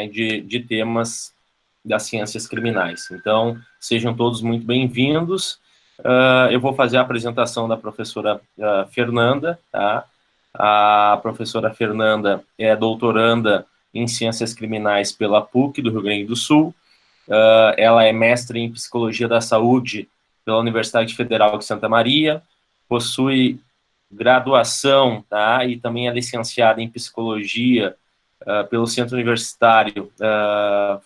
de temas das ciências criminais. Então, sejam todos muito bem-vindos. Eu vou fazer a apresentação da professora Fernanda, tá? A professora Fernanda é doutoranda em Ciências Criminais pela PUC do Rio Grande do Sul. Ela é mestre em Psicologia da Saúde pela Universidade Federal de Santa Maria, possui graduação, tá? E também é licenciada em Psicologia pelo Centro Universitário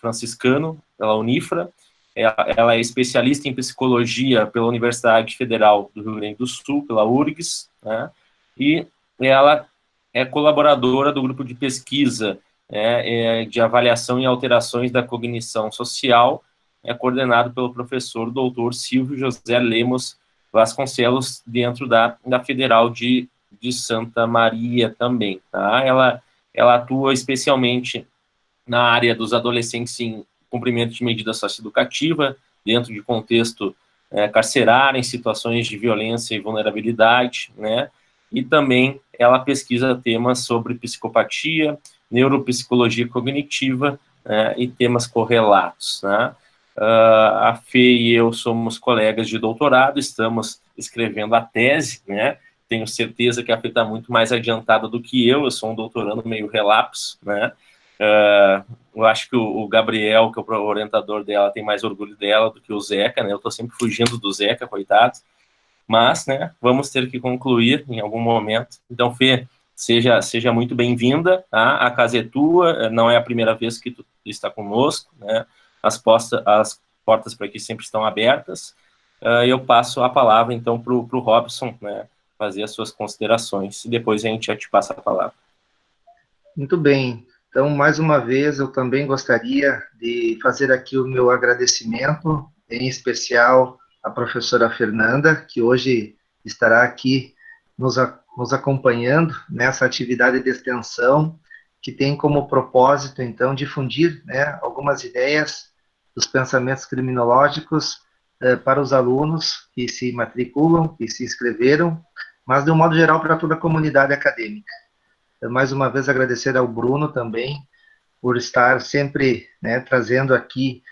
Franciscano, pela Unifra. Ela é especialista em Psicologia pela Universidade Federal do Rio Grande do Sul, pela URGS, né? E ela é colaboradora do grupo de pesquisa de avaliação e alterações da cognição social, coordenado pelo professor doutor Silvio José Lemos Vasconcelos, dentro da Federal de Santa Maria também, tá? Ela atua especialmente na área dos adolescentes em cumprimento de medida socioeducativa, dentro de contexto carcerário, em situações de violência e vulnerabilidade, né? E também ela pesquisa temas sobre psicopatia, neuropsicologia cognitiva, e temas correlatos, né? A Fê e eu somos colegas de doutorado, estamos escrevendo a tese, né? Tenho certeza que a Fê está muito mais adiantada do que eu sou um doutorando meio relapso, né? Eu acho que o Gabriel, que é o orientador dela, tem mais orgulho dela do que o Zeca, né? Eu estou sempre fugindo do Zeca, coitado. Mas, né, vamos ter que concluir em algum momento. Então, Fê, seja muito bem-vinda, tá? A casa é tua, não é a primeira vez que tu está conosco, né? As portas para aqui sempre estão abertas. Eu passo a palavra, então, para o Robson, né, fazer as suas considerações, e depois a gente já te passa a palavra. Muito bem. Então, mais uma vez, eu também gostaria de fazer aqui o meu agradecimento, em especial à professora Fernanda, que hoje estará aqui nos acompanhando nessa atividade de extensão, que tem como propósito, então, difundir, né, algumas ideias dos pensamentos criminológicos para os alunos que se matriculam, que se inscreveram, mas, de um modo geral, para toda a comunidade acadêmica. Mais uma vez agradecer ao Bruno também por estar sempre, né, trazendo aqui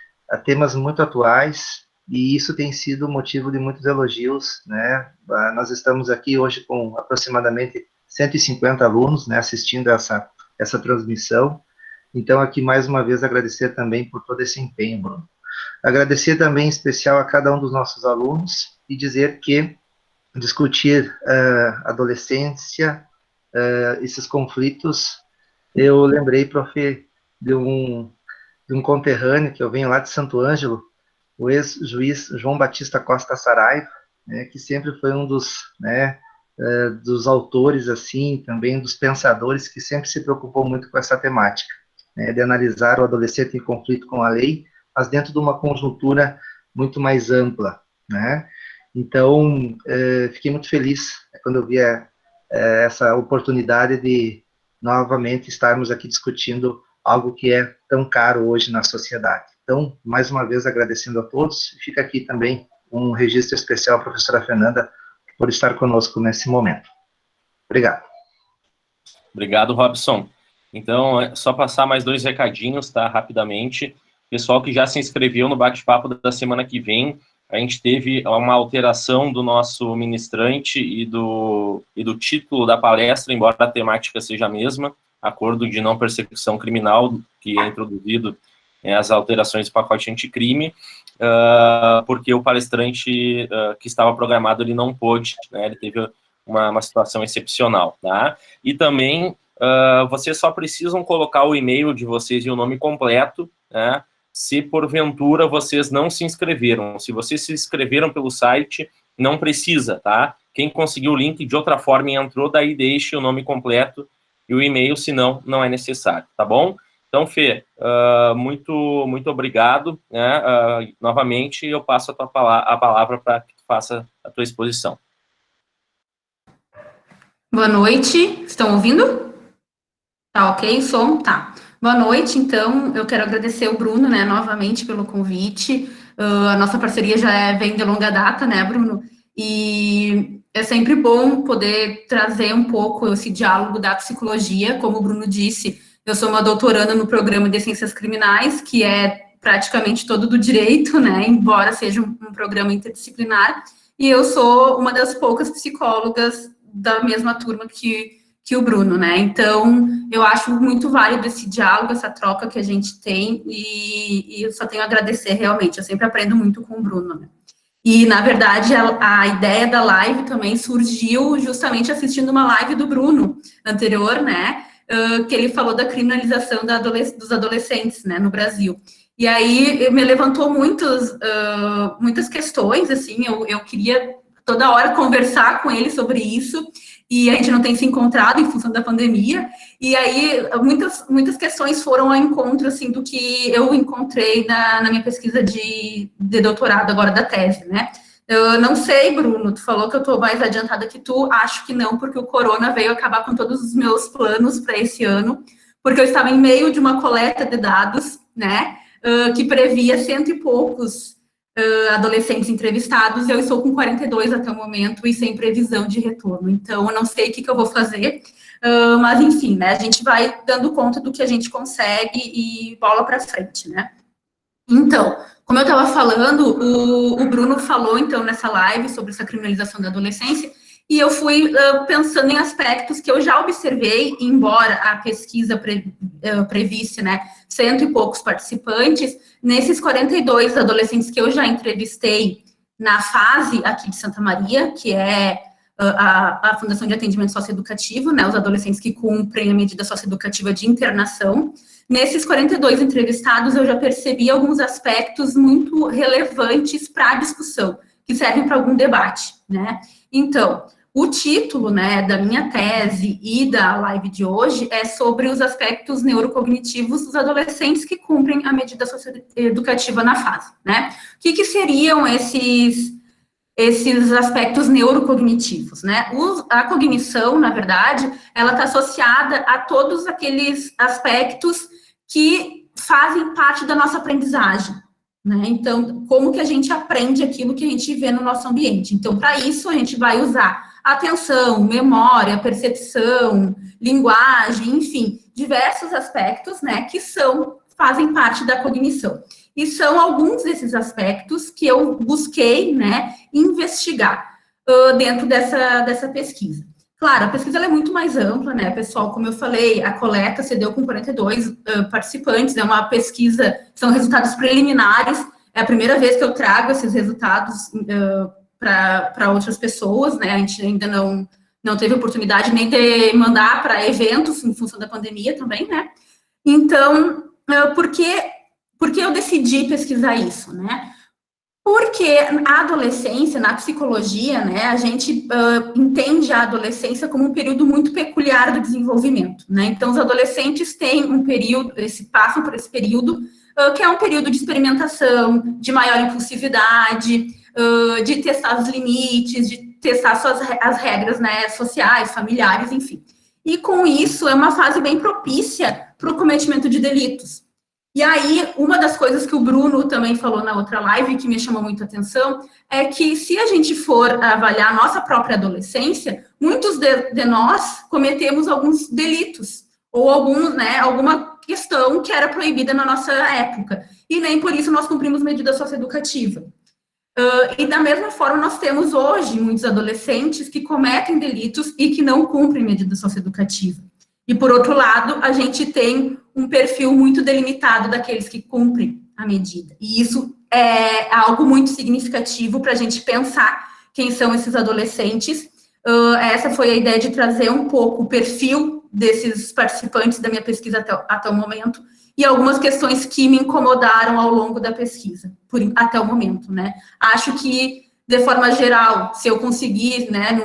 temas muito atuais, e isso tem sido motivo de muitos elogios, né? Nós estamos aqui hoje com aproximadamente 150 alunos, né, assistindo essa transmissão. Então, aqui mais uma vez agradecer também por todo esse empenho, Bruno. Agradecer também em especial a cada um dos nossos alunos e dizer que discutir adolescência, esses conflitos, eu lembrei, prof, de um conterrâneo que eu venho lá de Santo Ângelo, o ex-juiz João Batista Costa Saraiva, né, que sempre foi um dos, né, dos autores, assim, também dos pensadores que sempre se preocupou muito com essa temática, né, de analisar o adolescente em conflito com a lei, mas dentro de uma conjuntura muito mais ampla, né? Então, fiquei muito feliz quando eu vi essa oportunidade de novamente estarmos aqui discutindo algo que é tão caro hoje na sociedade. Então, mais uma vez, agradecendo a todos, fica aqui também um registro especial à professora Fernanda por estar conosco nesse momento. Obrigado. Obrigado, Robson. Então, só passar mais 2 recadinhos, tá, rapidamente. Pessoal que já se inscreveu no bate-papo da semana que vem, a gente teve uma alteração do nosso ministrante e do título da palestra, embora a temática seja a mesma, acordo de não persecução criminal, que é introduzido as alterações do pacote anticrime, porque o palestrante que estava programado, ele não pôde, né, ele teve uma situação excepcional, tá? E também, vocês só precisam colocar o e-mail de vocês e o nome completo, né, se porventura vocês não se inscreveram. Se vocês se inscreveram pelo site, não precisa, tá? Quem conseguiu o link de outra forma e entrou, daí deixe o nome completo e o e-mail, senão não é necessário, tá bom? Então, Fê, muito obrigado, né? Novamente, eu passo a palavra para que tu faça a tua exposição. Boa noite, estão ouvindo? Tá ok o som? Tá. Boa noite, então, eu quero agradecer o Bruno, né, novamente pelo convite. A nossa parceria já vem de longa data, né, Bruno? E é sempre bom poder trazer um pouco esse diálogo da psicologia. Como o Bruno disse, Eu sou uma doutoranda no programa de Ciências Criminais, que é praticamente todo do direito, né, embora seja um programa interdisciplinar, e eu sou uma das poucas psicólogas da mesma turma que o Bruno, né, então eu acho muito válido esse diálogo, essa troca que a gente tem, e eu só tenho a agradecer realmente, eu sempre aprendo muito com o Bruno, né. E, na verdade, a ideia da live também surgiu justamente assistindo uma live do Bruno anterior, né, que ele falou da criminalização dos adolescentes, né, no Brasil. E aí me levantou muitas questões, assim, eu queria toda hora conversar com ele sobre isso, e a gente não tem se encontrado em função da pandemia, e aí muitas questões foram ao encontro, assim, do que eu encontrei na minha pesquisa de doutorado agora da tese, né. Eu não sei, Bruno, tu falou que eu estou mais adiantada que tu, acho que não, porque o corona veio acabar com todos os meus planos para esse ano, porque eu estava em meio de uma coleta de dados, né, que previa 100 e poucos adolescentes entrevistados, e eu estou com 42 até o momento e sem previsão de retorno. Então, eu não sei o que eu vou fazer, mas, enfim, né, a gente vai dando conta do que a gente consegue e bola para frente, né. Então, como eu estava falando, o Bruno falou, então, nessa live sobre essa criminalização da adolescência, e eu fui pensando em aspectos que eu já observei, embora a pesquisa previsse, né, 100 e poucos participantes, nesses 42 adolescentes que eu já entrevistei na fase aqui de Santa Maria, que é a Fundação de Atendimento Socioeducativo, né, os adolescentes que cumprem a medida socioeducativa de internação. Nesses 42 entrevistados, eu já percebi alguns aspectos muito relevantes para a discussão, que servem para algum debate, né? Então, o título, né, da minha tese e da live de hoje é sobre os aspectos neurocognitivos dos adolescentes que cumprem a medida socioeducativa na fase, né? O que seriam esses aspectos neurocognitivos, né? A cognição, na verdade, ela está associada a todos aqueles aspectos que fazem parte da nossa aprendizagem, né? Então, como que a gente aprende aquilo que a gente vê no nosso ambiente? Então, para isso, a gente vai usar atenção, memória, percepção, linguagem, enfim, diversos aspectos, né, que fazem parte da cognição. E são alguns desses aspectos que eu busquei, né, investigar dentro dessa pesquisa. Claro, a pesquisa é muito mais ampla, né, pessoal, como eu falei, a coleta se deu com 42 participantes, é uma pesquisa, são resultados preliminares, é a primeira vez que eu trago esses resultados para outras pessoas, né, a gente ainda não teve oportunidade nem de mandar para eventos em função da pandemia também, né, então, por que eu decidi pesquisar isso, né? Porque a adolescência, na psicologia, né, a gente entende a adolescência como um período muito peculiar do desenvolvimento, né? Então, os adolescentes têm um período, passam por esse período, que é um período de experimentação, de maior impulsividade, de testar os limites, de testar as regras, né, sociais, familiares, enfim. E com isso, é uma fase bem propícia para o cometimento de delitos. E aí, uma das coisas que o Bruno também falou na outra live, que me chamou muito a atenção, é que se a gente for avaliar a nossa própria adolescência, muitos de nós cometemos alguns delitos, ou alguma questão que era proibida na nossa época, e nem por isso nós cumprimos medida socioeducativa. E da mesma forma, nós temos hoje muitos adolescentes que cometem delitos e que não cumprem medida socioeducativa. E, por outro lado, a gente tem um perfil muito delimitado daqueles que cumprem a medida. E isso é algo muito significativo para a gente pensar quem são esses adolescentes. Essa foi a ideia de trazer um pouco o perfil desses participantes da minha pesquisa até o momento e algumas questões que me incomodaram ao longo da pesquisa, até o momento, né? Acho que, de forma geral, se eu conseguir, né,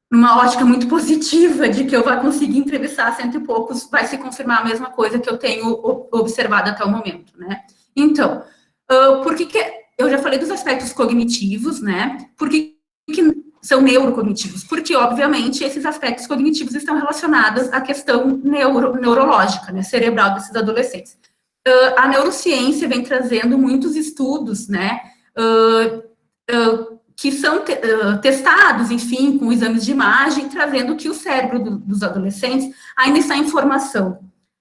numa ótica muito positiva de que eu vou conseguir entrevistar 100 e poucos, vai se confirmar a mesma coisa que eu tenho observado até o momento, né? Então, por que eu já falei dos aspectos cognitivos, né? Por que são neurocognitivos? Porque, obviamente, esses aspectos cognitivos estão relacionados à questão neurológica, né, cerebral desses adolescentes. A neurociência vem trazendo muitos estudos, né, que são testados, enfim, com exames de imagem, trazendo que o cérebro dos adolescentes ainda está em formação.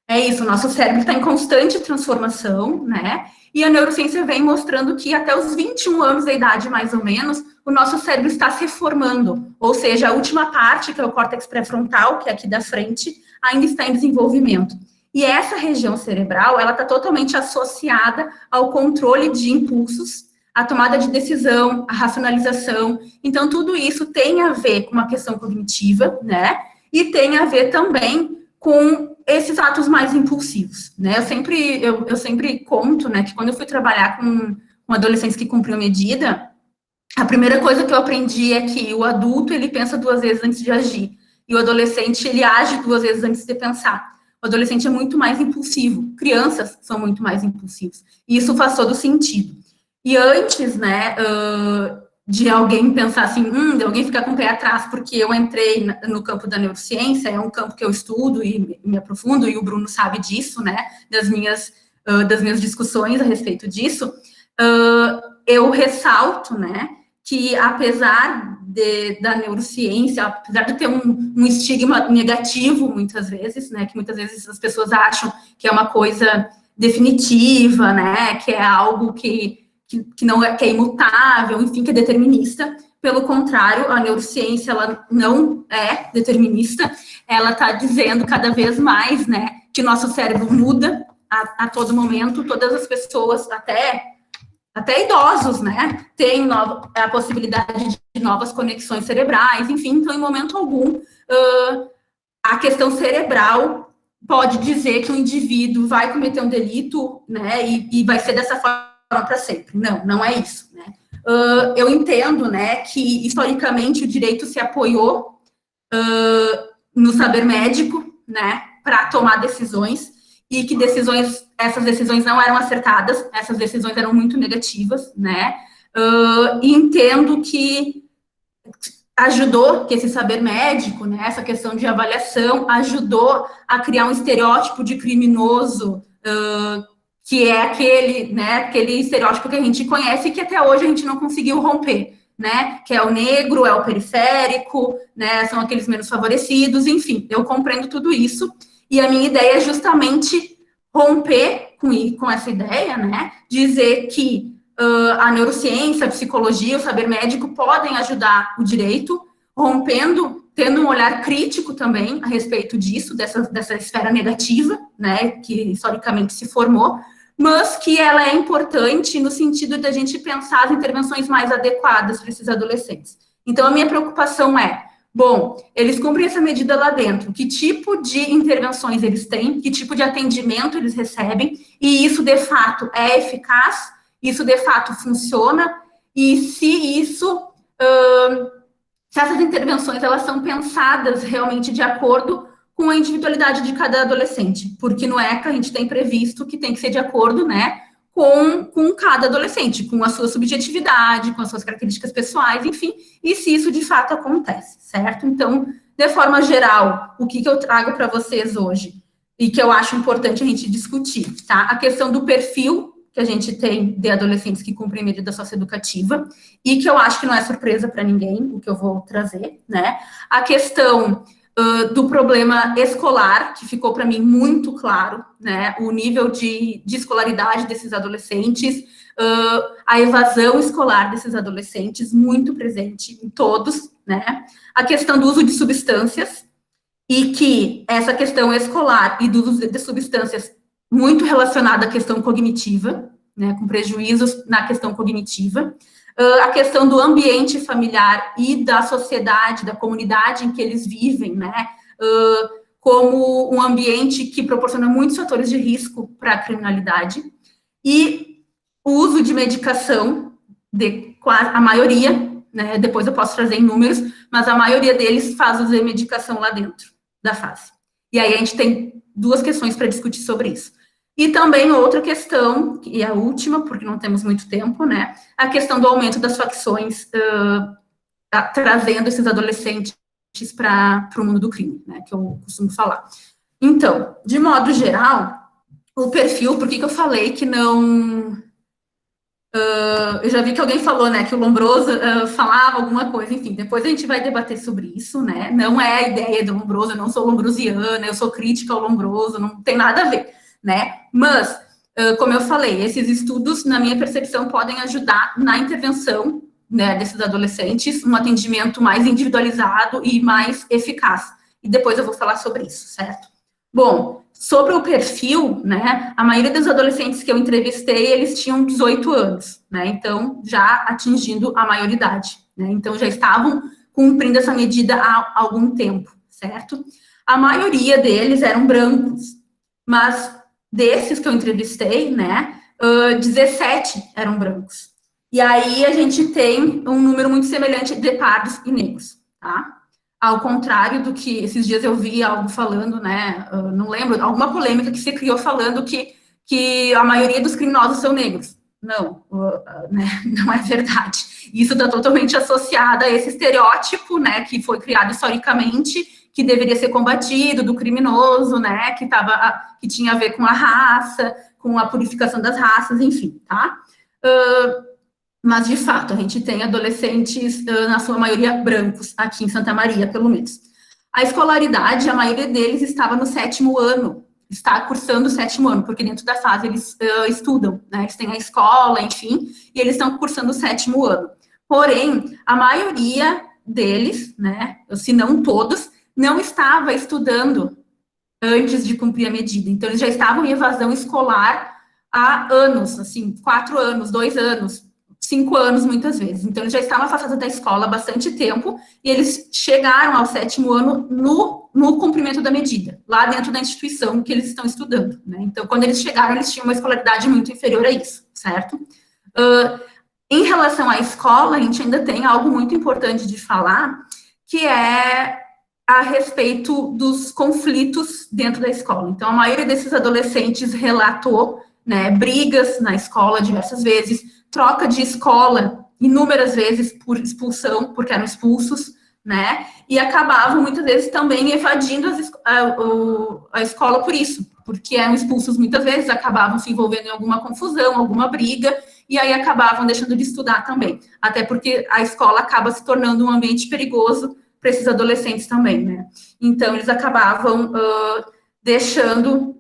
É isso, o nosso cérebro está em constante transformação, né? E a neurociência vem mostrando que até os 21 anos da idade, mais ou menos, o nosso cérebro está se reformando, ou seja, a última parte, que é o córtex pré-frontal, que é aqui da frente, ainda está em desenvolvimento. E essa região cerebral, ela está totalmente associada ao controle de impulsos, a tomada de decisão, a racionalização. Então, tudo isso tem a ver com uma questão cognitiva, né? E tem a ver também com esses atos mais impulsivos, né? Eu sempre conto, né, que quando eu fui trabalhar com adolescentes que cumpriam medida, a primeira coisa que eu aprendi é que o adulto, ele pensa 2 vezes antes de agir, e o adolescente, ele age 2 vezes antes de pensar. O adolescente é muito mais impulsivo, crianças são muito mais impulsivos, e isso faz todo sentido. E antes, né, de alguém pensar assim, de alguém ficar com o pé atrás, porque eu entrei no campo da neurociência, é um campo que eu estudo e me aprofundo, e o Bruno sabe disso, né, das minhas discussões a respeito disso, eu ressalto, né, que apesar da neurociência, apesar de ter um estigma negativo, muitas vezes, né, que muitas vezes as pessoas acham que é uma coisa definitiva, né, que é algo que não é, que é imutável, enfim, que é determinista. Pelo contrário, a neurociência, ela não é determinista, ela está dizendo cada vez mais, né, que o nosso cérebro muda a todo momento, todas as pessoas, até idosos, né, têm a possibilidade de novas conexões cerebrais, enfim, então, em momento algum, a questão cerebral pode dizer que o indivíduo vai cometer um delito, né, e vai ser dessa forma para sempre. Não é isso, né. Eu entendo, né, que, historicamente, o direito se apoiou no saber médico, né, para tomar decisões, e que essas decisões não eram acertadas, essas decisões eram muito negativas, né, e entendo que ajudou, que esse saber médico, né, essa questão de avaliação, ajudou a criar um estereótipo de criminoso, que é aquele estereótipo que a gente conhece e que até hoje a gente não conseguiu romper, né, que é o negro, é o periférico, né, são aqueles menos favorecidos, enfim, eu compreendo tudo isso, e a minha ideia é justamente romper com essa ideia, né, dizer que a neurociência, a psicologia, o saber médico podem ajudar o direito, tendo um olhar crítico também a respeito disso, dessa esfera negativa, né, que historicamente se formou, mas que ela é importante no sentido da gente pensar as intervenções mais adequadas para esses adolescentes. Então, a minha preocupação é, bom, eles cumprem essa medida lá dentro, que tipo de intervenções eles têm, que tipo de atendimento eles recebem, e isso, de fato, é eficaz, isso, de fato, funciona, e se essas intervenções, elas são pensadas realmente de acordo com a individualidade de cada adolescente, porque no ECA a gente tem previsto que tem que ser de acordo, né, com cada adolescente, com a sua subjetividade, com as suas características pessoais, enfim, e se isso de fato acontece, certo? Então, de forma geral, o que eu trago para vocês hoje, e que eu acho importante a gente discutir, tá? A questão do perfil que a gente tem de adolescentes que cumprem medida socioeducativa, e que eu acho que não é surpresa para ninguém, o que eu vou trazer, né? A questão do problema escolar, que ficou para mim muito claro, né, o nível de escolaridade desses adolescentes, a evasão escolar desses adolescentes, muito presente em todos, né, a questão do uso de substâncias, e que essa questão escolar e do uso de substâncias muito relacionada à questão cognitiva, né, com prejuízos na questão cognitiva, a questão do ambiente familiar e da sociedade, da comunidade em que eles vivem, né, como um ambiente que proporciona muitos fatores de risco para a criminalidade, e o uso de medicação, a maioria, né, depois eu posso trazer em números, mas a maioria deles faz uso de medicação lá dentro da fase. E aí a gente tem 2 questões para discutir sobre isso. E também outra questão, que é a última, porque não temos muito tempo, né, a questão do aumento das facções, trazendo esses adolescentes para o mundo do crime, né, que eu costumo falar. Então, de modo geral, o perfil, por que eu falei que não Eu já vi que alguém falou, né, que o Lombroso falava alguma coisa, enfim, depois a gente vai debater sobre isso, né, não é a ideia do Lombroso, eu não sou lombrosiana, eu sou crítica ao Lombroso, não tem nada a ver, né, mas, como eu falei, esses estudos, na minha percepção, podem ajudar na intervenção, né, desses adolescentes, um atendimento mais individualizado e mais eficaz, e depois eu vou falar sobre isso, certo? Bom, sobre o perfil, né, a maioria dos adolescentes que eu entrevistei, eles tinham 18 anos, né, então já atingindo a maioridade, né, então já estavam cumprindo essa medida há algum tempo, certo? A maioria deles eram brancos, mas desses que eu entrevistei, né, 17 eram brancos. E aí a gente tem um número muito semelhante de pardos e negros, tá? Ao contrário do que esses dias eu vi algo falando, né, não lembro, alguma polêmica que se criou falando que a maioria dos criminosos são negros. Não, né, não é verdade. Isso está totalmente associado a esse estereótipo, né, que foi criado historicamente, que deveria ser combatido, do criminoso, né, que tinha a ver com a raça, com a purificação das raças, enfim, tá? Mas, de fato, a gente tem adolescentes, na sua maioria, brancos, aqui em Santa Maria, pelo menos. A escolaridade, a maioria deles estava no 7º ano, está cursando o 7º ano, porque dentro da fase eles estudam, né, eles têm a escola, enfim, e eles estão cursando o 7º ano. Porém, a maioria deles, né, se não todos, não estava estudando antes de cumprir a medida. Então, eles já estavam em evasão escolar há anos, assim, 4 anos, 2 anos, 5 anos, muitas vezes. Então, eles já estavam afastados da escola há bastante tempo, e eles chegaram ao 7º ano no cumprimento da medida, lá dentro da instituição que eles estão estudando, né? Então, quando eles chegaram, eles tinham uma escolaridade muito inferior a isso, certo? Em relação à escola, a gente ainda tem algo muito importante de falar, que é a respeito dos conflitos dentro da escola. Então, a maioria desses adolescentes relatou, né, brigas na escola diversas vezes, troca de escola inúmeras vezes por expulsão, porque eram expulsos, né, e acabavam muitas vezes também evadindo a escola por isso, porque eram expulsos muitas vezes, acabavam se envolvendo em alguma confusão, alguma briga, e aí acabavam deixando de estudar também, até porque a escola acaba se tornando um ambiente perigoso para esses adolescentes também, né? Então, eles acabavam deixando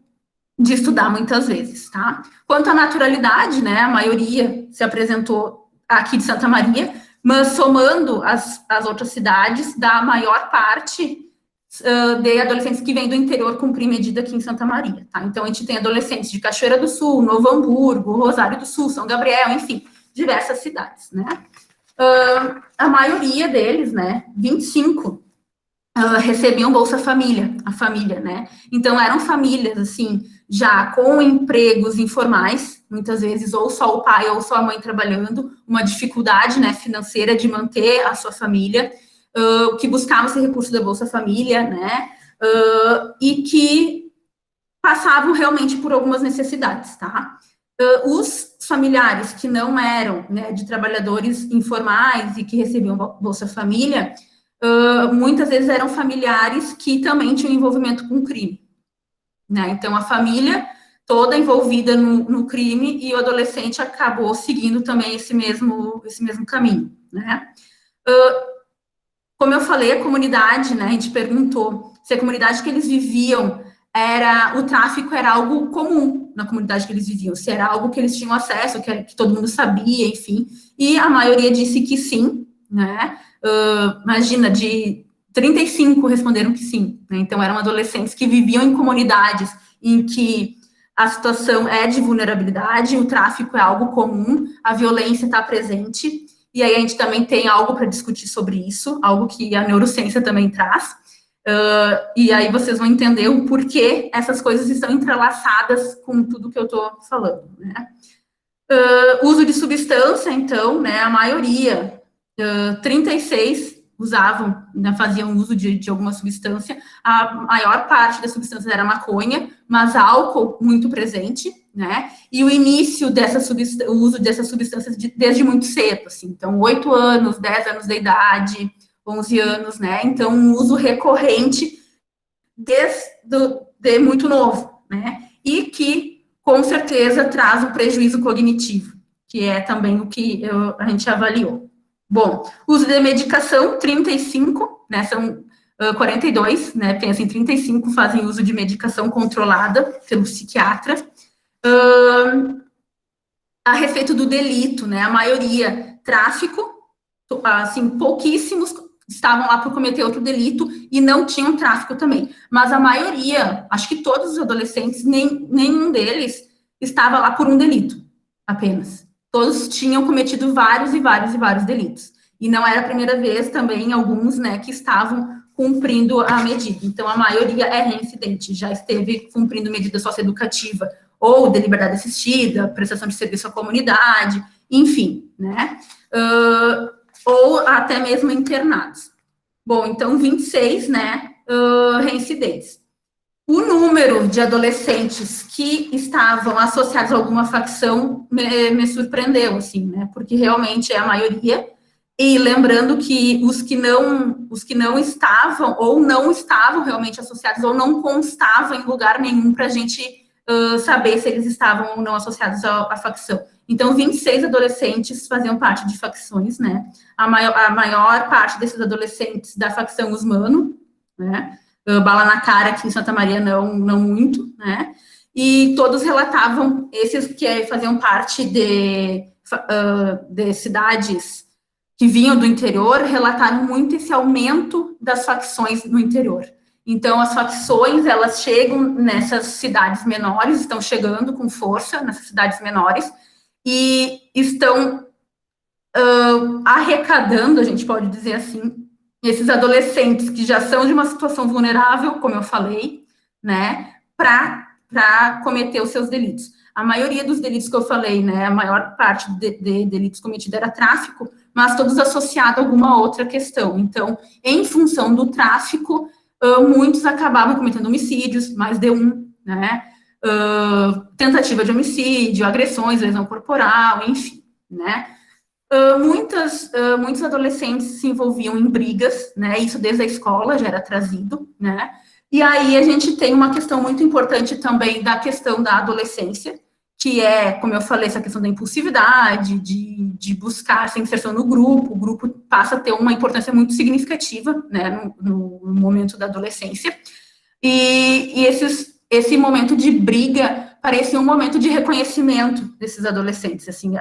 de estudar muitas vezes, tá? Quanto à naturalidade, né, a maioria se apresentou aqui de Santa Maria, mas somando as outras cidades, dá a maior parte de adolescentes que vêm do interior cumprir medida aqui em Santa Maria, tá? Então, a gente tem adolescentes de Cachoeira do Sul, Novo Hamburgo, Rosário do Sul, São Gabriel, enfim, diversas cidades, né? A maioria deles, né, 25, recebiam Bolsa Família, a família, né? Então, eram famílias, assim, já com empregos informais, muitas vezes, ou só o pai ou só a mãe trabalhando, uma dificuldade, né, financeira de manter a sua família, que buscavam esse recurso da Bolsa Família, né? E que passavam realmente por algumas necessidades, tá? Os familiares que não eram, né, de trabalhadores informais e que recebiam Bolsa Família, muitas vezes eram familiares que também tinham envolvimento com crime, né? Então, a família toda envolvida no crime e o adolescente acabou seguindo também esse mesmo caminho, né? Como eu falei, a comunidade, né, a gente perguntou se a comunidade que eles viviam o tráfico era algo comum na comunidade que eles viviam, se era algo que eles tinham acesso, que todo mundo sabia, enfim, e a maioria disse que sim, né, imagina, de 35 responderam que sim, né, então eram adolescentes que viviam em comunidades em que a situação é de vulnerabilidade, o tráfico é algo comum, a violência está presente, e aí a gente também tem algo para discutir sobre isso, algo que a neurociência também traz, e aí vocês vão entender o porquê essas coisas estão entrelaçadas com tudo que eu estou falando, né? Uso de substância, então, né, a maioria, 36 usavam, né, faziam uso de alguma substância, a maior parte das substâncias era maconha, mas álcool muito presente, né, e o início o uso dessas substâncias desde muito cedo, assim, então 8 anos, 10 anos de idade, 11 anos, né, então um uso recorrente desde muito novo, né, e que com certeza traz um prejuízo cognitivo, que é também o que a gente avaliou. Bom, uso de medicação, 35, né, são 42, né, pensa em 35 fazem uso de medicação controlada pelo psiquiatra. A respeito do delito, né, a maioria tráfico, assim, pouquíssimos estavam lá por cometer outro delito e não tinham tráfico também. Mas a maioria, acho que todos os adolescentes, nenhum deles estava lá por um delito, apenas. Todos tinham cometido vários e vários e vários delitos. E não era a primeira vez também, alguns, né, que estavam cumprindo a medida. Então, a maioria é reincidente, já esteve cumprindo medida socioeducativa ou de liberdade assistida, prestação de serviço à comunidade, enfim, né? Ou até mesmo internados. Bom, então, 26, né, reincidentes. O número de adolescentes que estavam associados a alguma facção me surpreendeu, assim, né, porque realmente é a maioria, e lembrando que os que não estavam, ou não estavam realmente associados, ou não constavam em lugar nenhum para a gente saber se eles estavam ou não associados à facção. Então, 26 adolescentes faziam parte de facções, né? A maior parte desses adolescentes da facção Usmano, né? Bala na cara, aqui em Santa Maria não muito, né? E todos relatavam, esses que faziam parte de cidades que vinham do interior, relataram muito esse aumento das facções no interior. Então, as facções, elas chegam nessas cidades menores, estão chegando com força nessas cidades menores, e estão arrecadando, a gente pode dizer assim, esses adolescentes que já são de uma situação vulnerável, como eu falei, né, para cometer os seus delitos. A maioria dos delitos que eu falei, né, a maior parte de delitos cometidos era tráfico, mas todos associados a alguma outra questão. Então, em função do tráfico, muitos acabavam cometendo homicídios, mais de um, né, tentativa de homicídio, agressões, lesão corporal, enfim, né. Muitos adolescentes se envolviam em brigas, né, isso desde a escola já era trazido, né, e aí a gente tem uma questão muito importante também da questão da adolescência, que é, como eu falei, essa questão da impulsividade, de buscar essa inserção no grupo, o grupo passa a ter uma importância muito significativa, né, no momento da adolescência, e esse momento de briga parecia um momento de reconhecimento desses adolescentes, assim,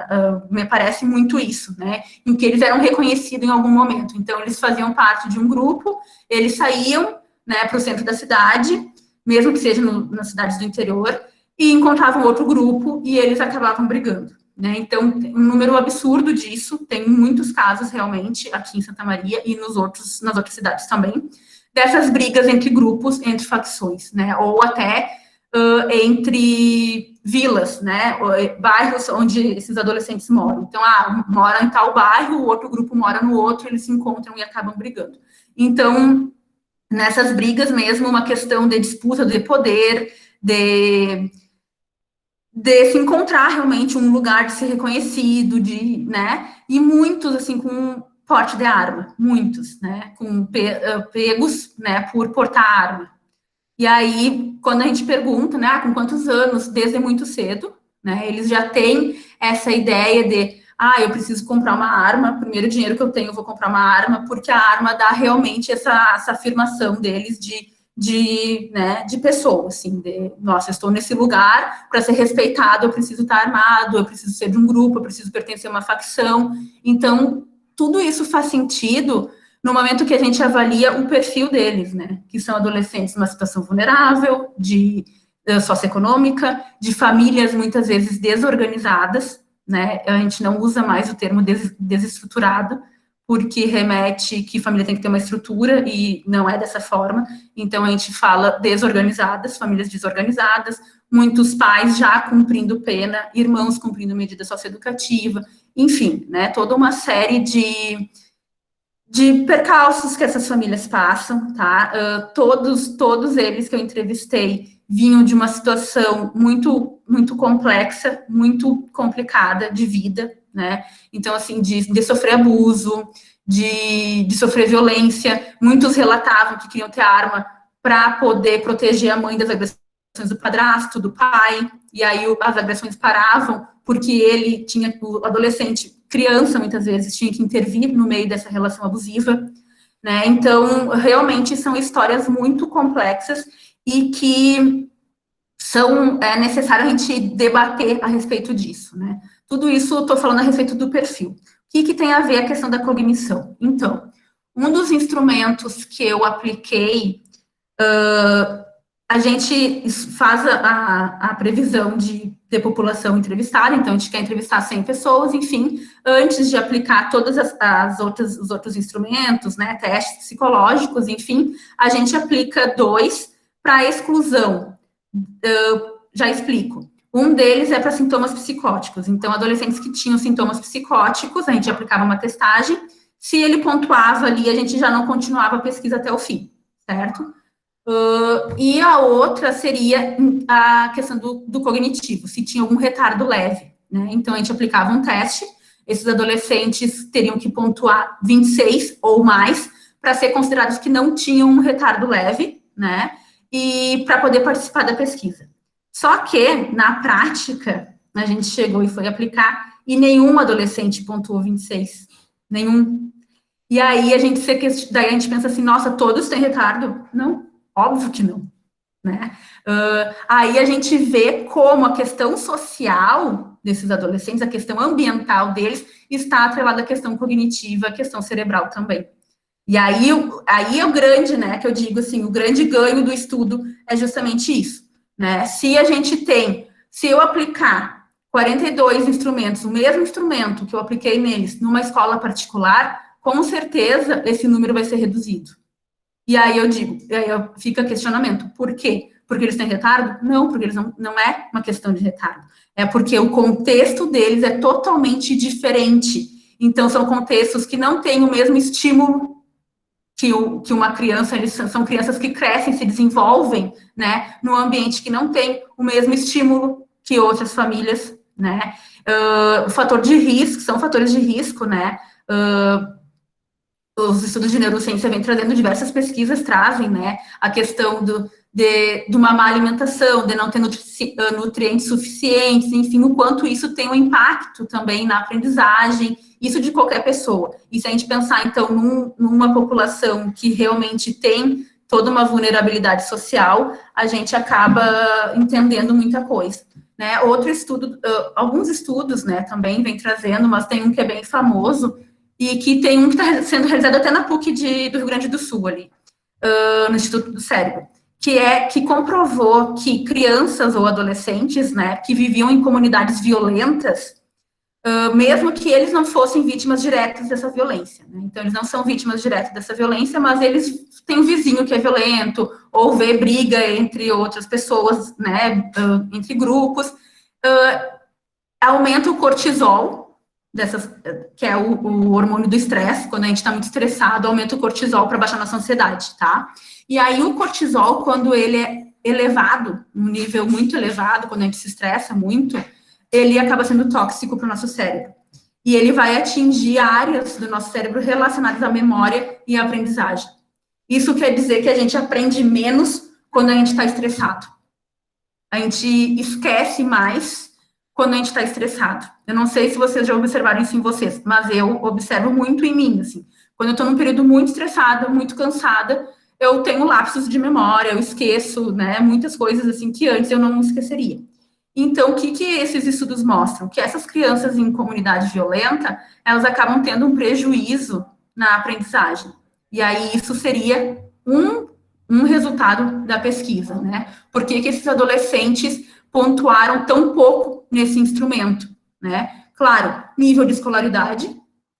me parece muito isso, né, em que eles eram reconhecidos em algum momento, então eles faziam parte de um grupo, eles saíam, né, para o centro da cidade, mesmo que seja nas cidades do interior, e encontravam outro grupo, e eles acabavam brigando, né, então, um número absurdo disso, tem muitos casos, realmente, aqui em Santa Maria, e nas outras cidades também, dessas brigas entre grupos, entre facções, né, ou até entre vilas, né, bairros onde esses adolescentes moram. Então, mora em tal bairro, o outro grupo mora no outro, eles se encontram e acabam brigando. Então, nessas brigas mesmo, uma questão de disputa de poder, de se encontrar realmente um lugar de ser reconhecido, né, e muitos, assim, com porte de arma, muitos, né, com pegos, né, por portar arma. E aí, quando a gente pergunta, né, com quantos anos, desde muito cedo, né, eles já têm essa ideia de, eu preciso comprar uma arma, primeiro dinheiro que eu tenho, eu vou comprar uma arma, porque a arma dá realmente essa afirmação deles de pessoa, assim, nossa, eu estou nesse lugar, para ser respeitado, eu preciso estar armado, eu preciso ser de um grupo, eu preciso pertencer a uma facção. Então, tudo isso faz sentido no momento que a gente avalia o perfil deles, né, que são adolescentes numa situação vulnerável, socioeconômica, de famílias muitas vezes desorganizadas, né, a gente não usa mais o termo desestruturado, porque remete que família tem que ter uma estrutura, e não é dessa forma, então a gente fala desorganizadas, famílias desorganizadas, muitos pais já cumprindo pena, irmãos cumprindo medida socioeducativa, enfim, né, toda uma série de percalços que essas famílias passam, tá? Todos eles que eu entrevistei vinham de uma situação muito, muito complexa, muito complicada de vida, né? Então, assim, de sofrer abuso, de sofrer violência. Muitos relatavam que queriam ter arma para poder proteger a mãe das agressões do padrasto, do pai, e aí as agressões paravam, porque ele tinha, o adolescente, criança muitas vezes, tinha que intervir no meio dessa relação abusiva, né? Então, realmente são histórias muito complexas e que é necessário a gente debater a respeito disso, né? Tudo isso eu estou falando a respeito do perfil. O que tem a ver a questão da cognição? Então, um dos instrumentos que eu apliquei, a gente faz a previsão de população entrevistada, então a gente quer entrevistar 100 pessoas, enfim, antes de aplicar todas os outros instrumentos, né, testes psicológicos, enfim, a gente aplica 2 para exclusão. Já explico. Um deles é para sintomas psicóticos. Então, adolescentes que tinham sintomas psicóticos, a gente aplicava uma testagem. Se ele pontuava ali, a gente já não continuava a pesquisa até o fim, certo? E a outra seria a questão do cognitivo, se tinha algum retardo leve, né? Então, a gente aplicava um teste, esses adolescentes teriam que pontuar 26 ou mais para ser considerados que não tinham um retardo leve, né? E para poder participar da pesquisa. Só que, na prática, a gente chegou e foi aplicar, e nenhum adolescente pontuou 26. Nenhum. E aí daí a gente pensa assim, nossa, todos têm retardo? Não, óbvio que não. Né? Aí a gente vê como a questão social desses adolescentes, a questão ambiental deles, está atrelada à questão cognitiva, à questão cerebral também. E aí é o grande, né, que eu digo assim, o grande ganho do estudo é justamente isso, né? Se eu aplicar 42 instrumentos, o mesmo instrumento que eu apliquei neles, numa escola particular, com certeza esse número vai ser reduzido. E aí fica questionamento, por quê? Porque eles têm retardo? Não, porque eles não é uma questão de retardo. É porque o contexto deles é totalmente diferente. Então, são contextos que não têm o mesmo estímulo que uma criança, eles são crianças que crescem, se desenvolvem, né, num ambiente que não tem o mesmo estímulo que outras famílias, né, o fator de risco, são fatores de risco, né, os estudos de neurociência vêm trazendo diversas pesquisas, trazem, né, a questão de uma má alimentação, de não ter nutrientes suficientes, enfim, o quanto isso tem um impacto também na aprendizagem, isso de qualquer pessoa. E se a gente pensar, então, numa população que realmente tem toda uma vulnerabilidade social, a gente acaba entendendo muita coisa. Né? Outro estudo, alguns estudos, né, também vem trazendo, mas tem um que é bem famoso, e que tem um que está sendo realizado até na PUC do Rio Grande do Sul, ali, no Instituto do Cérebro, que comprovou que crianças ou adolescentes, né, que viviam em comunidades violentas, mesmo que eles não fossem vítimas diretas dessa violência, né? Então, eles não são vítimas diretas dessa violência, mas eles têm um vizinho que é violento, ou vê briga entre outras pessoas, né, entre grupos, aumenta o cortisol, que é o hormônio do estresse, quando a gente está muito estressado, aumenta o cortisol para baixar nossa ansiedade, tá? E aí, o cortisol, quando ele é elevado, um nível muito elevado, quando a gente se estressa muito, ele acaba sendo tóxico para o nosso cérebro. E ele vai atingir áreas do nosso cérebro relacionadas à memória e à aprendizagem. Isso quer dizer que a gente aprende menos quando a gente está estressado. A gente esquece mais quando a gente está estressado. Eu não sei se vocês já observaram isso em vocês, mas eu observo muito em mim, assim. Quando eu estou num período muito estressada, muito cansada, eu tenho lapsos de memória, eu esqueço, né, muitas coisas, assim, que antes eu não esqueceria. Então, o que esses estudos mostram? Que essas crianças em comunidade violenta, elas acabam tendo um prejuízo na aprendizagem. E aí, isso seria um resultado da pesquisa, né? Por que esses adolescentes pontuaram tão pouco nesse instrumento, né? Claro, nível de escolaridade,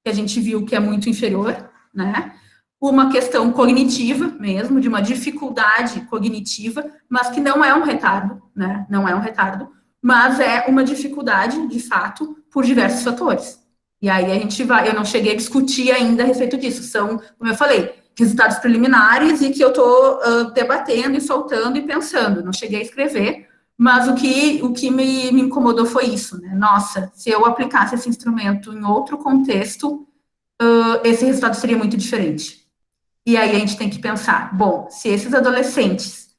que a gente viu que é muito inferior, né? Uma questão cognitiva mesmo, de uma dificuldade cognitiva, mas que não é um retardo, né? Não é um retardo, mas é uma dificuldade, de fato, por diversos fatores. E aí eu não cheguei a discutir ainda a respeito disso, são, como eu falei, resultados preliminares e que eu estou debatendo e soltando e pensando, não cheguei a escrever, mas o que me incomodou foi isso, né? Nossa, se eu aplicasse esse instrumento em outro contexto, esse resultado seria muito diferente. E aí a gente tem que pensar, bom, se esses adolescentes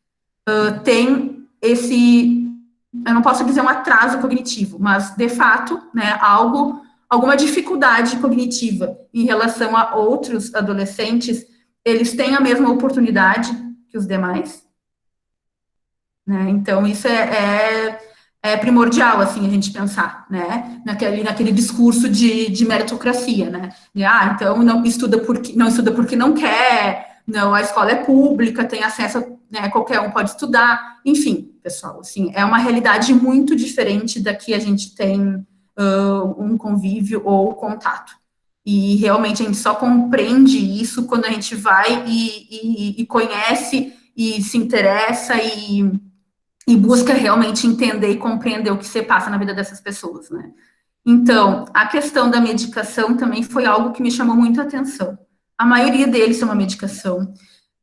têm eu não posso dizer um atraso cognitivo, mas, de fato, né, alguma dificuldade cognitiva em relação a outros adolescentes, eles têm a mesma oportunidade que os demais, né? Então, isso é primordial, assim, a gente pensar, né? Naquele discurso de meritocracia, né? Então não estuda porque não quer, não, a escola é pública, tem acesso, né, qualquer um pode estudar, enfim, pessoal, assim, é uma realidade muito diferente da que a gente tem um convívio ou contato. E realmente a gente só compreende isso quando a gente vai e conhece e se interessa e busca realmente entender e compreender o que se passa na vida dessas pessoas, né? Então, a questão da medicação também foi algo que me chamou muito a atenção. A maioria deles é uma medicação,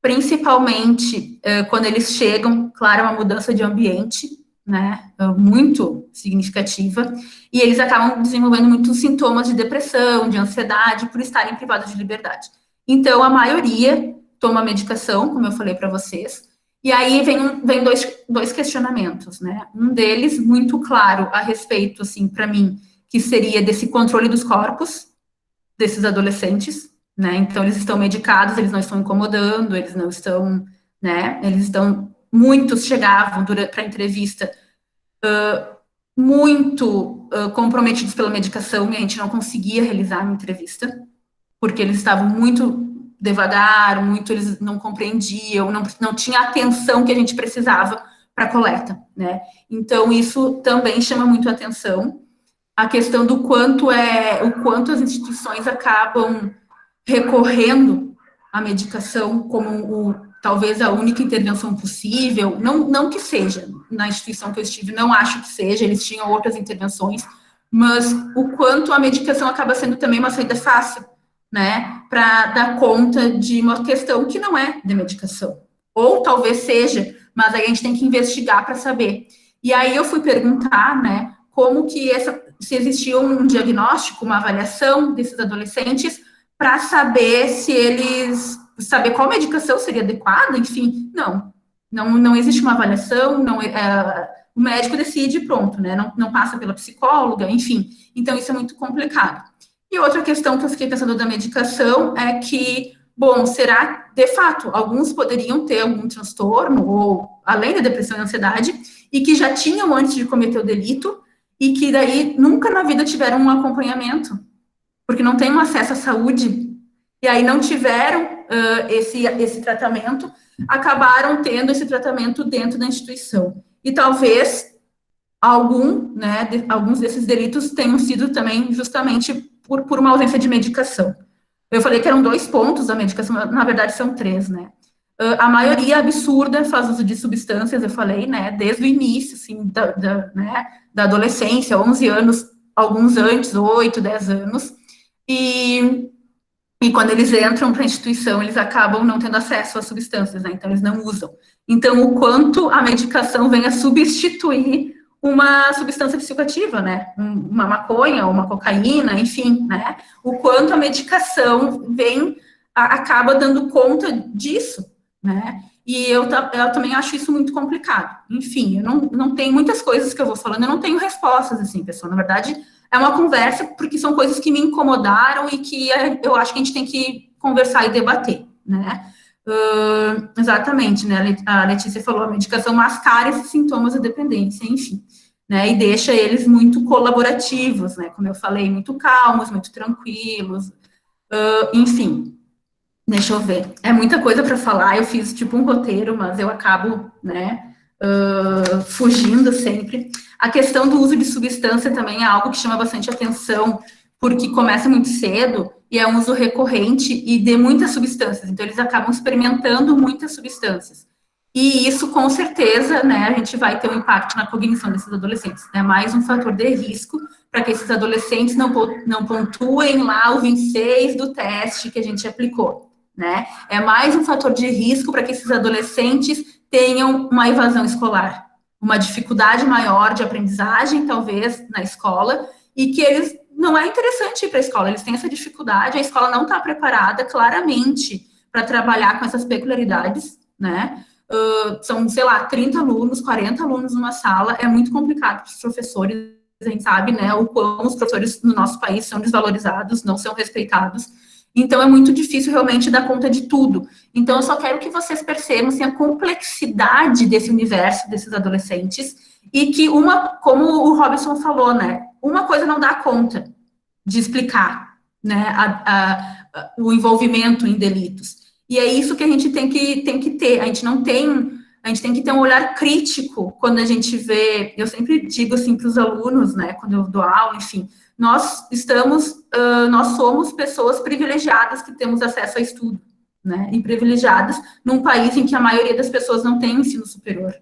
principalmente quando eles chegam, claro, uma mudança de ambiente, né, muito significativa, e eles acabam desenvolvendo muitos sintomas de depressão, de ansiedade, por estarem privados de liberdade. Então, a maioria toma medicação, como eu falei para vocês, e aí vem dois questionamentos, né? Um deles, muito claro, a respeito, assim, para mim, que seria desse controle dos corpos desses adolescentes, né? Então, eles estão medicados, eles não estão incomodando, eles não estão, né? Eles estão, muitos chegavam para a entrevista muito comprometidos pela medicação e a gente não conseguia realizar uma entrevista, porque eles estavam muito devagar, eles não compreendiam, não tinha a atenção que a gente precisava para a coleta, né? Então, isso também chama muito a atenção. A questão do quanto as instituições acabam recorrendo à medicação como talvez a única intervenção possível, não que seja, na instituição que eu estive, não acho que seja, eles tinham outras intervenções, mas o quanto a medicação acaba sendo também uma saída fácil, né, para dar conta de uma questão que não é de medicação. Ou talvez seja, mas aí a gente tem que investigar para saber. E aí eu fui perguntar, né, como que se existia um diagnóstico, uma avaliação desses adolescentes para saber saber qual medicação seria adequada, enfim, não existe uma avaliação, o médico decide pronto, né, não passa pela psicóloga, enfim, então isso é muito complicado. E outra questão que eu fiquei pensando da medicação é que, bom, será, de fato, alguns poderiam ter algum transtorno, ou além da depressão e ansiedade, e que já tinham antes de cometer o delito, e que daí nunca na vida tiveram um acompanhamento, porque não tem um acesso à saúde, e aí não tiveram esse tratamento, acabaram tendo esse tratamento dentro da instituição. E talvez alguns desses delitos tenham sido também justamente por uma ausência de medicação. Eu falei que eram 2 pontos da medicação, na verdade são 3, né? A maioria absurda faz uso de substâncias, eu falei, né, desde o início, assim, da adolescência, 11 anos, alguns antes, 8, 10 anos, e quando eles entram para a instituição, eles acabam não tendo acesso às substâncias, né, então eles não usam. Então, o quanto a medicação vem a substituir uma substância psicoativa, né, uma maconha, uma cocaína, enfim, né, o quanto a medicação acaba dando conta disso, né, e eu também acho isso muito complicado. Enfim, eu não tenho muitas coisas que eu vou falando, eu não tenho respostas, assim, pessoal, na verdade, é uma conversa, porque são coisas que me incomodaram e que eu acho que a gente tem que conversar e debater, né, exatamente, né, a Letícia falou, a medicação mascara esses sintomas da dependência, enfim, né, e deixa eles muito colaborativos, né, como eu falei, muito calmos, muito tranquilos, enfim, deixa eu ver, é muita coisa para falar, eu fiz tipo um roteiro, mas eu acabo, né, fugindo sempre. A questão do uso de substância também é algo que chama bastante atenção, porque começa muito cedo e é um uso recorrente e de muitas substâncias, então eles acabam experimentando muitas substâncias. E isso, com certeza, né, a gente vai ter um impacto na cognição desses adolescentes. É mais um fator de risco para que esses adolescentes não pontuem lá o 26 do teste que a gente aplicou, né? É mais um fator de risco para que esses adolescentes tenham uma evasão escolar, uma dificuldade maior de aprendizagem, talvez, na escola, e que eles não é interessante ir para a escola, eles têm essa dificuldade, a escola não está preparada claramente para trabalhar com essas peculiaridades, né? são, sei lá, 30 alunos, 40 alunos numa sala, é muito complicado para os professores, a gente sabe, né, o quão os professores no nosso país são desvalorizados, não são respeitados, então é muito difícil realmente dar conta de tudo. Então eu só quero que vocês percebam, assim, a complexidade desse universo, desses adolescentes, e que como o Robson falou, né, uma coisa não dá conta de explicar, né, o envolvimento em delitos. E é isso que a gente tem que ter. A gente tem que ter um olhar crítico quando a gente vê. Eu sempre digo assim para os alunos, né, quando eu dou aula, enfim, nós somos pessoas privilegiadas que temos acesso a estudo, né, e privilegiadas num país em que a maioria das pessoas não tem ensino superior,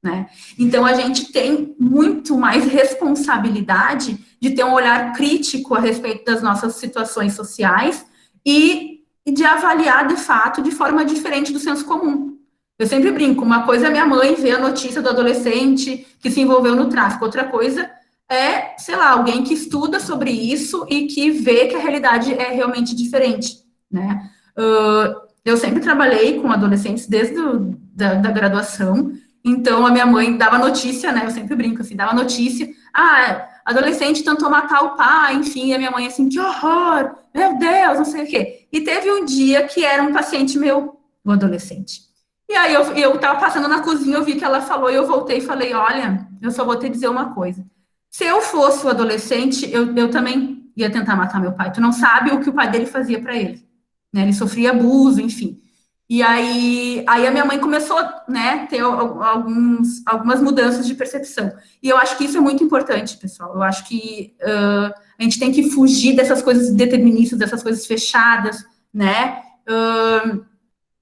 né? Então, a gente tem muito mais responsabilidade de ter um olhar crítico a respeito das nossas situações sociais e de avaliar, de fato, de forma diferente do senso comum. Eu sempre brinco, uma coisa é minha mãe ver a notícia do adolescente que se envolveu no tráfico, outra coisa é, sei lá, alguém que estuda sobre isso e que vê que a realidade é realmente diferente, né? Eu sempre trabalhei com adolescentes desde da graduação, então, a minha mãe dava notícia, né? Eu sempre brinco assim, dava notícia. Adolescente tentou matar o pai, enfim. E a minha mãe assim, que horror! Meu Deus, não sei o quê. E teve um dia que era um paciente meu, um adolescente. E aí, eu tava passando na cozinha, eu vi que ela falou, e eu voltei e falei, olha, eu só vou te dizer uma coisa. Se eu fosse o adolescente, eu também ia tentar matar meu pai. Tu não sabe o que o pai dele fazia para ele, né? Ele sofria abuso, enfim. E aí a minha mãe começou, né, ter algumas mudanças de percepção. E eu acho que isso é muito importante, pessoal. Eu acho que a gente tem que fugir dessas coisas deterministas, dessas coisas fechadas, né?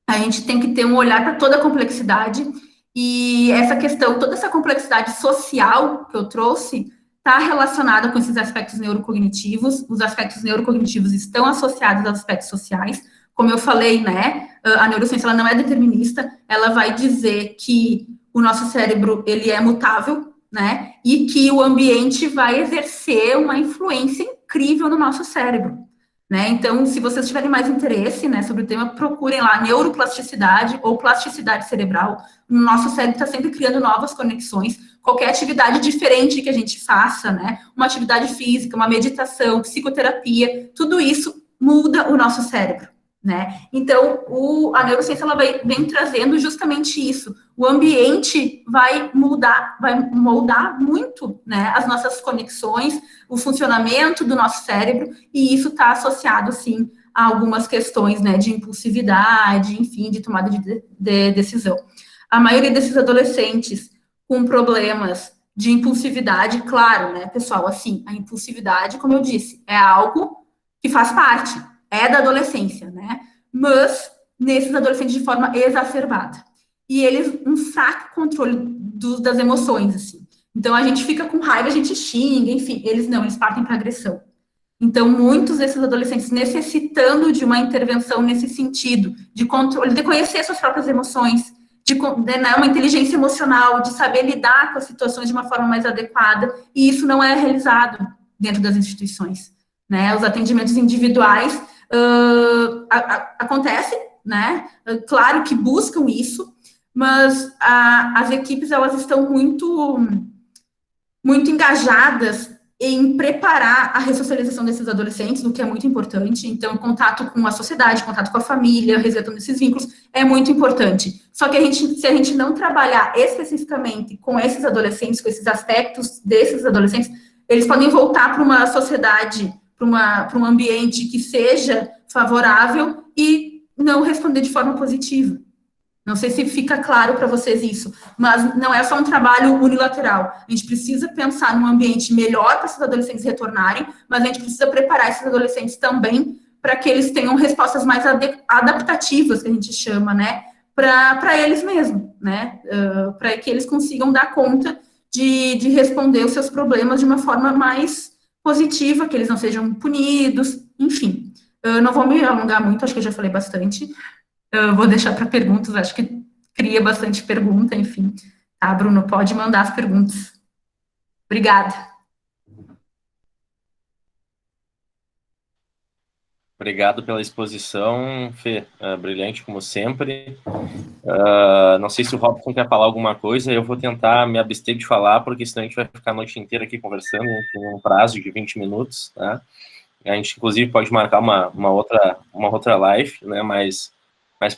A gente tem que ter um olhar para toda a complexidade. E essa questão, toda essa complexidade social que eu trouxe, está relacionada com esses aspectos neurocognitivos. Os aspectos neurocognitivos estão associados aos aspectos sociais. Como eu falei, né, a neurociência ela não é determinista, ela vai dizer que o nosso cérebro ele é mutável, né, e que o ambiente vai exercer uma influência incrível no nosso cérebro, né. Então, se vocês tiverem mais interesse, né, sobre o tema, procurem lá neuroplasticidade ou plasticidade cerebral. O nosso cérebro está sempre criando novas conexões. Qualquer atividade diferente que a gente faça, né, uma atividade física, uma meditação, psicoterapia, tudo isso muda o nosso cérebro, né? Então, a neurociência ela vem trazendo justamente isso. O ambiente vai moldar muito, né, as nossas conexões, o funcionamento do nosso cérebro, e isso está associado, sim, a algumas questões, né, de impulsividade, enfim, de tomada de decisão. A maioria desses adolescentes com problemas de impulsividade, claro, né, pessoal, assim, a impulsividade, como eu disse, é algo que faz parte, é da adolescência, né? Mas nesses adolescentes de forma exacerbada. E eles, um fraco controle das emoções, assim. Então, a gente fica com raiva, a gente xinga, enfim. Eles não, eles partem para agressão. Então, muitos desses adolescentes necessitando de uma intervenção nesse sentido, de controle, de conhecer suas próprias emoções, de né, uma inteligência emocional, de saber lidar com as situações de uma forma mais adequada, e isso não é realizado dentro das instituições, né? Os atendimentos individuais acontece, né? Claro que buscam isso, mas as equipes elas estão muito engajadas em preparar a ressocialização desses adolescentes, o que é muito importante. Então, contato com a sociedade, contato com a família, resgatando esses vínculos, é muito importante. Só que se a gente não trabalhar especificamente com esses adolescentes, com esses aspectos desses adolescentes, eles podem voltar para uma sociedade, para um ambiente que seja favorável e não responder de forma positiva. Não sei se fica claro para vocês isso, mas não é só um trabalho unilateral. A gente precisa pensar num ambiente melhor para esses adolescentes retornarem, mas a gente precisa preparar esses adolescentes também para que eles tenham respostas mais adaptativas, que a gente chama, né, para eles mesmos, né, para que eles consigam dar conta de responder os seus problemas de uma forma mais positiva, que eles não sejam punidos, enfim. Eu não vou me alongar muito, acho que eu já falei bastante. Eu vou deixar para perguntas, acho que cria bastante pergunta, enfim. Tá, Bruno, pode mandar as perguntas. Obrigada. Obrigado pela exposição, Fê, brilhante como sempre. Não sei se o Robson quer falar alguma coisa, eu vou tentar me abster de falar, porque senão a gente vai ficar a noite inteira aqui conversando, com um prazo de 20 minutos, tá? A gente, inclusive, pode marcar uma outra live, né, mais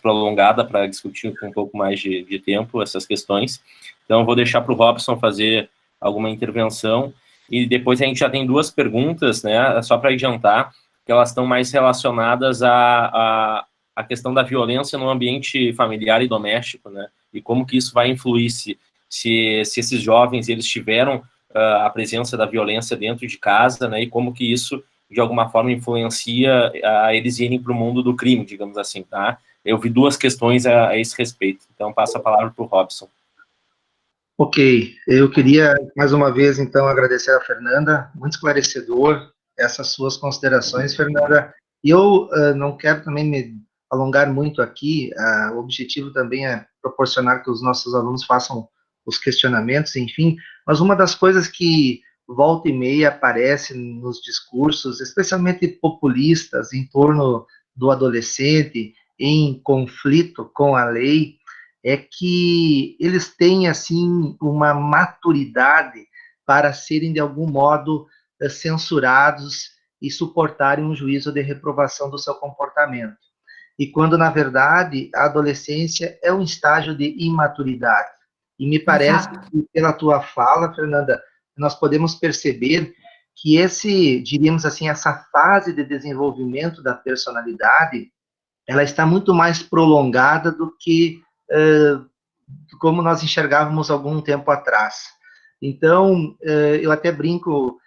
prolongada para discutir com um pouco mais de tempo essas questões. Então, eu vou deixar para o Robson fazer alguma intervenção, e depois a gente já tem duas perguntas, né, só para adiantar, que elas estão mais relacionadas à questão da violência no ambiente familiar e doméstico, né, e como que isso vai influir se esses jovens, eles tiveram a presença da violência dentro de casa, né, e como que isso, de alguma forma, influencia a eles irem para o mundo do crime, digamos assim, tá? Eu vi duas questões a esse respeito, então passo a palavra para o Robson. Ok, eu queria mais uma vez, então, agradecer a Fernanda, muito esclarecedor essas suas considerações, Fernanda, e eu não quero também me alongar muito aqui, o objetivo também é proporcionar que os nossos alunos façam os questionamentos, enfim, mas uma das coisas que volta e meia aparece nos discursos, especialmente populistas, em torno do adolescente, em conflito com a lei, é que eles têm, assim, uma maturidade para serem, de algum modo, censurados e suportarem um juízo de reprovação do seu comportamento. E quando, na verdade, a adolescência é um estágio de imaturidade. E me parece que, pela tua fala, Fernanda, nós podemos perceber que diríamos assim, essa fase de desenvolvimento da personalidade, ela está muito mais prolongada do que como nós enxergávamos algum tempo atrás. Então, eu até brinco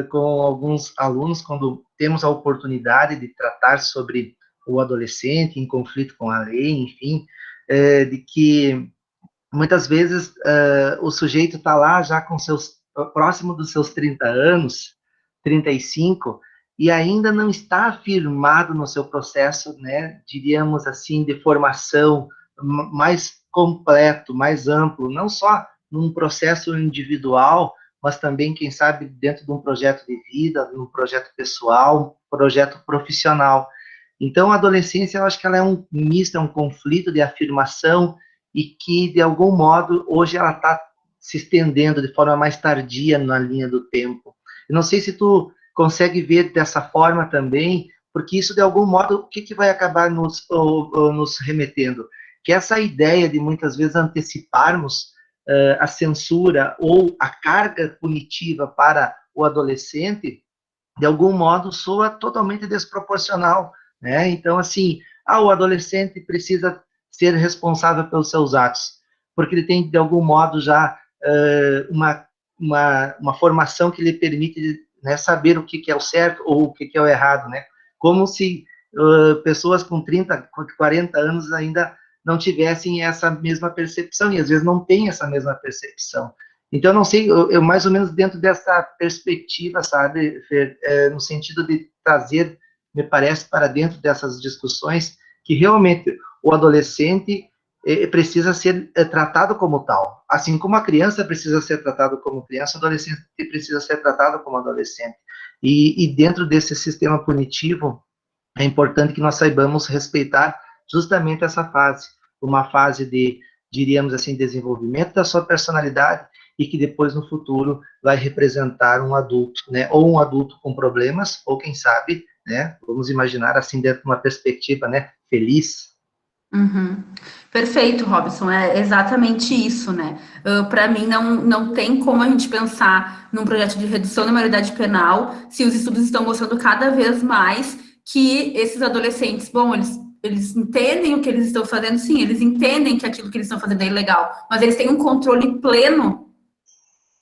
com alguns alunos, quando temos a oportunidade de tratar sobre o adolescente em conflito com a lei, enfim, de que muitas vezes o sujeito está lá já próximo dos seus 30 anos, 35, e ainda não está afirmado no seu processo, né, diríamos assim, de formação mais completo, mais amplo, não só num processo individual, mas também, quem sabe, dentro de um projeto de vida, num projeto pessoal, um projeto profissional. Então, a adolescência, eu acho que ela é um misto, é um conflito de afirmação e que, de algum modo, hoje ela está se estendendo de forma mais tardia na linha do tempo. Eu não sei se tu consegue ver dessa forma também, porque isso, de algum modo, o que vai acabar nos remetendo? Que essa ideia de, muitas vezes, anteciparmos a censura ou a carga punitiva para o adolescente, de algum modo, soa totalmente desproporcional, né? Então, assim, o adolescente precisa ser responsável pelos seus atos, porque ele tem, de algum modo, já uma formação que lhe permite, né, saber o que é o certo ou o que é o errado, né? Como se pessoas com 30, 40 anos ainda não tivessem essa mesma percepção, e às vezes não têm essa mesma percepção. Então, eu não sei, eu mais ou menos dentro dessa perspectiva, sabe, Fer, no sentido de trazer, me parece, para dentro dessas discussões, que realmente o adolescente precisa ser tratado como tal. Assim como a criança precisa ser tratado como criança, o adolescente precisa ser tratado como adolescente. E dentro desse sistema punitivo, é importante que nós saibamos respeitar justamente essa fase, uma fase de, diríamos assim, desenvolvimento da sua personalidade, e que depois, no futuro, vai representar um adulto, né, ou um adulto com problemas, ou quem sabe, né, vamos imaginar assim, dentro de uma perspectiva, né, feliz. Uhum. Perfeito, Robson, é exatamente isso, né? Para mim, não tem como a gente pensar num projeto de redução da maioridade penal se os estudos estão mostrando cada vez mais que esses adolescentes, bom, eles entendem o que eles estão fazendo, sim, eles entendem que aquilo que eles estão fazendo é ilegal, mas eles têm um controle pleno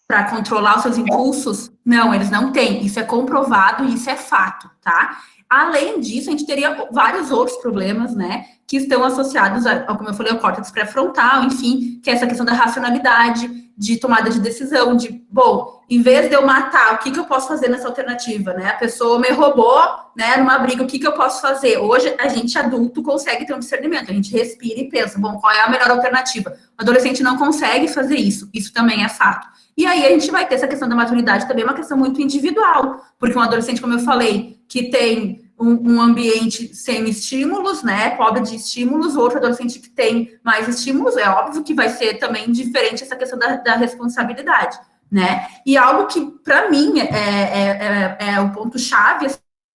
para controlar os seus impulsos? Não, eles não têm. Isso é comprovado e isso é fato, tá? Além disso, a gente teria vários outros problemas, né, que estão associados ao, como eu falei, ao córtex pré-frontal, enfim, que é essa questão da racionalidade, de tomada de decisão, de, bom, em vez de eu matar, o que eu posso fazer nessa alternativa, né? A pessoa me roubou, né, numa briga, o que eu posso fazer? Hoje, a gente adulto consegue ter um discernimento, a gente respira e pensa, bom, qual é a melhor alternativa? O adolescente não consegue fazer isso também é fato. E aí a gente vai ter essa questão da maturidade também, uma questão muito individual, porque um adolescente, como eu falei, que tem um ambiente sem estímulos, né, pobre de estímulos, outro adolescente que tem mais estímulos, é óbvio que vai ser também diferente essa questão da responsabilidade, né, e algo que, para mim, é o ponto-chave,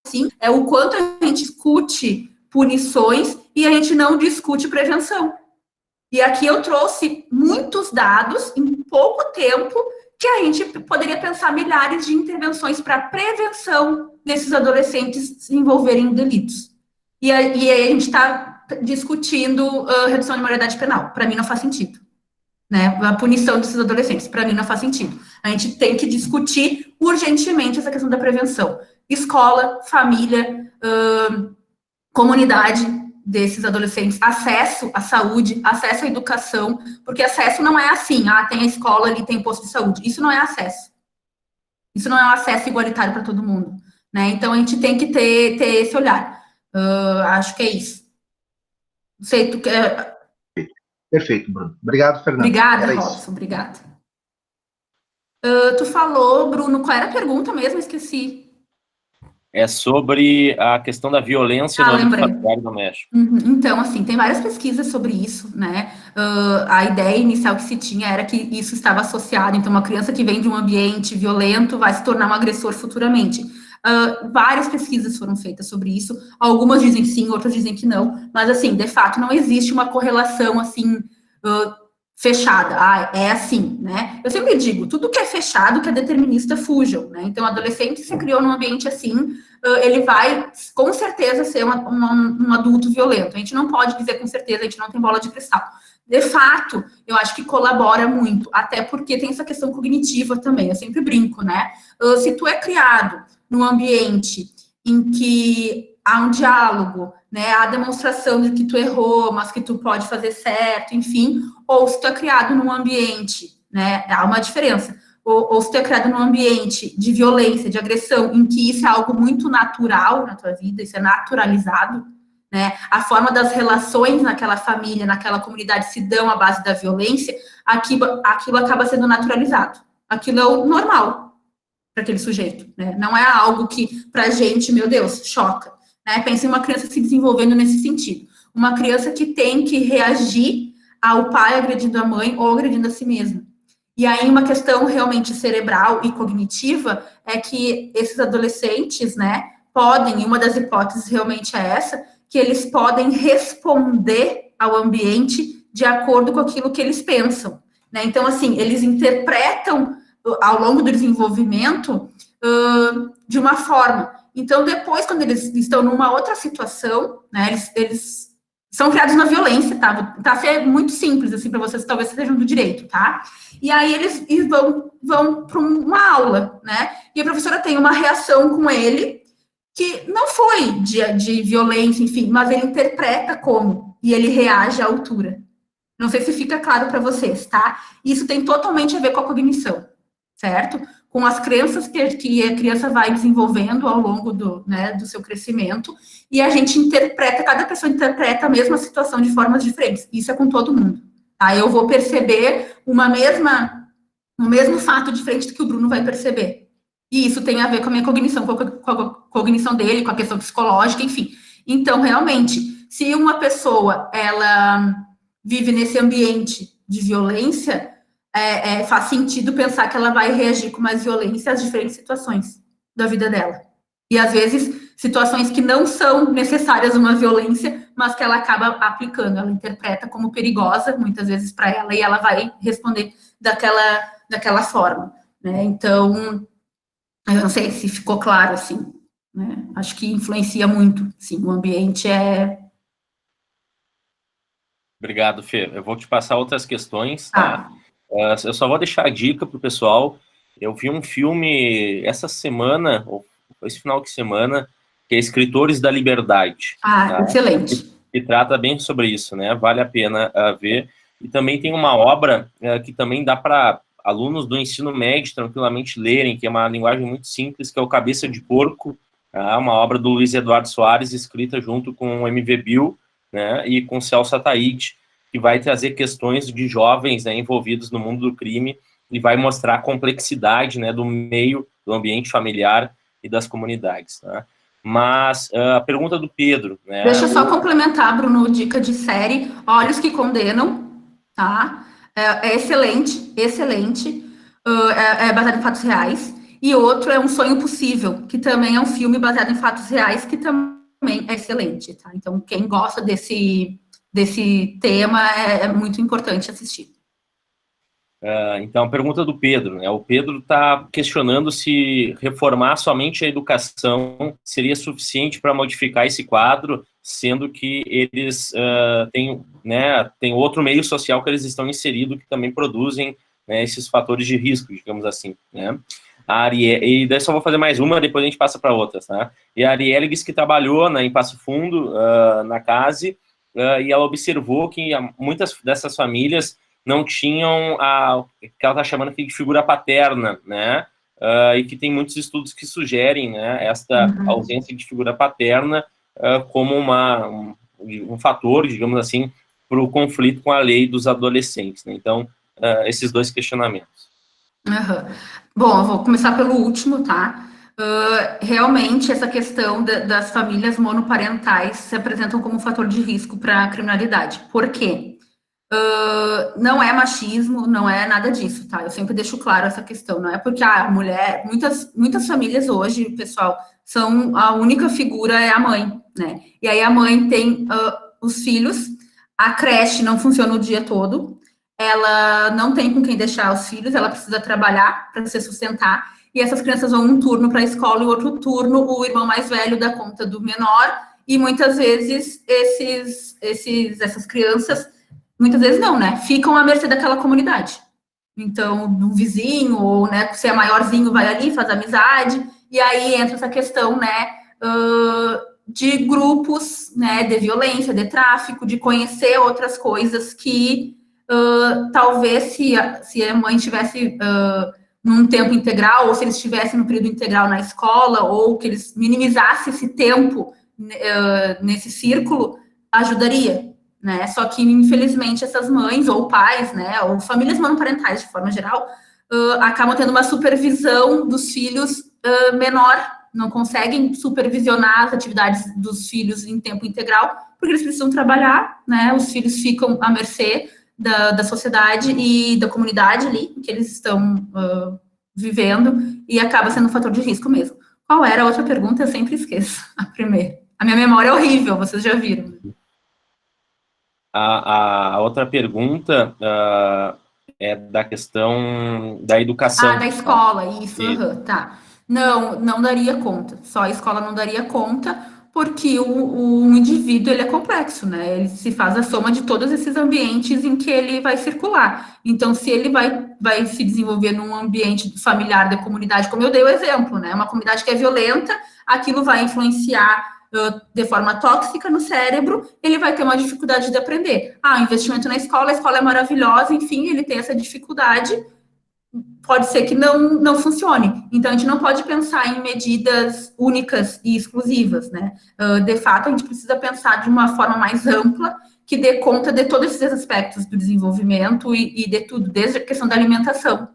assim, é o quanto a gente discute punições e a gente não discute prevenção. E aqui eu trouxe muitos dados em pouco tempo que a gente poderia pensar milhares de intervenções para prevenção desses adolescentes se envolverem em delitos. E aí a gente está discutindo redução de maioridade penal. Para mim não faz sentido. Né? A punição desses adolescentes, para mim não faz sentido. A gente tem que discutir urgentemente essa questão da prevenção. Escola, família, comunidade desses adolescentes, acesso à saúde, acesso à educação, porque acesso não é assim, tem a escola ali, tem posto de saúde. Isso não é acesso. Isso não é um acesso igualitário para todo mundo, né? Então, a gente tem que ter esse olhar. Acho que é isso. Não sei, tu quer... Perfeito, Bruno. Obrigado, Fernando. Obrigada, Robson, obrigada. Tu falou, Bruno, qual era a pergunta mesmo? Esqueci. É sobre a questão da violência no âmbito familiar e doméstico. Então, assim, tem várias pesquisas sobre isso, né? A ideia inicial que se tinha era que isso estava associado, então, uma criança que vem de um ambiente violento vai se tornar um agressor futuramente. Várias pesquisas foram feitas sobre isso, algumas dizem que sim, outras dizem que não, mas, assim, de fato, não existe uma correlação, assim, fechada, é assim, né? Eu sempre digo, tudo que é fechado, que é determinista, fujam, né? Então, o adolescente se criou num ambiente assim, ele vai, com certeza, ser um adulto violento. A gente não pode dizer com certeza, a gente não tem bola de cristal. De fato, eu acho que colabora muito, até porque tem essa questão cognitiva também, eu sempre brinco, né? Se tu é criado num ambiente em que há um diálogo, né, há a demonstração de que tu errou, mas que tu pode fazer certo, enfim, ou se tu é criado num ambiente, né, há uma diferença, ou se tu é criado num ambiente de violência, de agressão, em que isso é algo muito natural na tua vida, isso é naturalizado, né, a forma das relações naquela família, naquela comunidade se dão à base da violência, aquilo acaba sendo naturalizado, aquilo é o normal para aquele sujeito, né, não é algo que pra gente, meu Deus, choca. Né? Pensa em uma criança se desenvolvendo nesse sentido. Uma criança que tem que reagir ao pai agredindo a mãe ou agredindo a si mesma. E aí, uma questão realmente cerebral e cognitiva é que esses adolescentes, né, podem, e uma das hipóteses realmente é essa, que eles podem responder ao ambiente de acordo com aquilo que eles pensam. Né? Então, assim, eles interpretam ao longo do desenvolvimento de uma forma. Então, depois, quando eles estão numa outra situação, né, eles são criados na violência, tá? Tá ser muito simples, assim, para vocês, talvez sejam do direito, tá? E aí eles vão para uma aula, né? E a professora tem uma reação com ele que não foi de violência, enfim, mas ele interpreta como, e ele reage à altura. Não sei se fica claro para vocês, tá? Isso tem totalmente a ver com a cognição, certo? Com as crenças que a criança vai desenvolvendo ao longo do seu crescimento, e a gente interpreta, cada pessoa interpreta a mesma situação de formas diferentes. Isso é com todo mundo. Tá? Eu vou perceber o mesmo fato diferente do que o Bruno vai perceber. E isso tem a ver com a minha cognição, com a cognição dele, com a questão psicológica, enfim. Então, realmente, se uma pessoa, ela vive nesse ambiente de violência, faz sentido pensar que ela vai reagir com mais violência às diferentes situações da vida dela. E, às vezes, situações que não são necessárias uma violência, mas que ela acaba aplicando. Ela interpreta como perigosa, muitas vezes, para ela, e ela vai responder daquela forma. Né? Então, eu não sei se ficou claro, assim. Né? Acho que influencia muito. Sim, o ambiente Obrigado, Fê. Eu vou te passar outras questões, tá? Eu só vou deixar a dica para o pessoal. Eu vi um filme essa semana, ou esse final de semana, que é Escritores da Liberdade. Tá? Excelente. Que trata bem sobre isso, né? Vale a pena ver. E também tem uma obra que também dá para alunos do ensino médio tranquilamente lerem, que é uma linguagem muito simples, que é o Cabeça de Porco, uma obra do Luiz Eduardo Soares, escrita junto com o M.V. Bill, né, e com Celso Ataíde, que vai trazer questões de jovens, né, envolvidos no mundo do crime e vai mostrar a complexidade, né, do meio, do ambiente familiar e das comunidades. Tá? Mas a pergunta do Pedro, né? Deixa eu só complementar, Bruno, dica de série, Olhos que Condenam, tá? É excelente, excelente. É baseado em fatos reais. E outro é Um Sonho Possível, que também é um filme baseado em fatos reais, que também é excelente, tá? Então, quem gosta desse tema, é muito importante assistir. Então, pergunta do Pedro, né? O Pedro está questionando se reformar somente a educação seria suficiente para modificar esse quadro, sendo que eles têm outro meio social que eles estão inseridos que também produzem, né, esses fatores de risco, digamos assim, né? A Ariel, e daí só vou fazer mais uma, depois a gente passa para outras, tá? E a Arielle disse que trabalhou, né, em Passo Fundo, na CASE, e ela observou que muitas dessas famílias não tinham o que ela está chamando aqui de figura paterna, né? E que tem muitos estudos que sugerem, né, esta ausência de figura paterna como um fator, digamos assim, para o conflito com a lei dos adolescentes, né? Então, esses dois questionamentos. Bom, eu vou começar pelo último, tá? Realmente, essa questão das famílias monoparentais se apresentam como um fator de risco para a criminalidade. Por quê? Não é machismo, não é nada disso, tá? Eu sempre deixo claro essa questão. Não é porque a mulher, muitas famílias hoje, pessoal, são a única figura é a mãe, né? E aí a mãe tem os filhos, a creche não funciona o dia todo, ela não tem com quem deixar os filhos, ela precisa trabalhar para se sustentar, e essas crianças vão um turno para a escola e outro turno o irmão mais velho dá conta do menor, e muitas vezes essas crianças, muitas vezes não, né, ficam à mercê daquela comunidade. Então, um vizinho, ou, né, se é maiorzinho, vai ali, faz amizade, e aí entra essa questão, né, de grupos, né, de violência, de tráfico, de conhecer outras coisas que talvez se a mãe estivesse num tempo integral, ou se eles estivessem no período integral na escola, ou que eles minimizassem esse tempo nesse círculo, ajudaria, né? Só que, infelizmente, essas mães, ou pais, né, ou famílias monoparentais, de forma geral, acabam tendo uma supervisão dos filhos menor, não conseguem supervisionar as atividades dos filhos em tempo integral, porque eles precisam trabalhar, né? Os filhos ficam à mercê da sociedade e da comunidade ali que eles estão vivendo, e acaba sendo um fator de risco mesmo. Qual era a outra pergunta? Eu sempre esqueço a primeira. A minha memória é horrível, vocês já viram. A outra pergunta é da questão da educação. Da escola, isso, tá. Não daria conta. Só a escola não daria conta, porque o indivíduo, ele é complexo, né? Ele se faz a soma de todos esses ambientes em que ele vai circular. Então, se ele vai se desenvolver num ambiente familiar da comunidade, como eu dei o exemplo, né? Uma comunidade que é violenta, aquilo vai influenciar de forma tóxica no cérebro, ele vai ter uma dificuldade de aprender. Investimento na escola, a escola é maravilhosa, enfim, ele tem essa dificuldade, pode ser que não funcione. Então, a gente não pode pensar em medidas únicas e exclusivas, né? De fato, a gente precisa pensar de uma forma mais ampla, que dê conta de todos esses aspectos do desenvolvimento e de tudo, desde a questão da alimentação,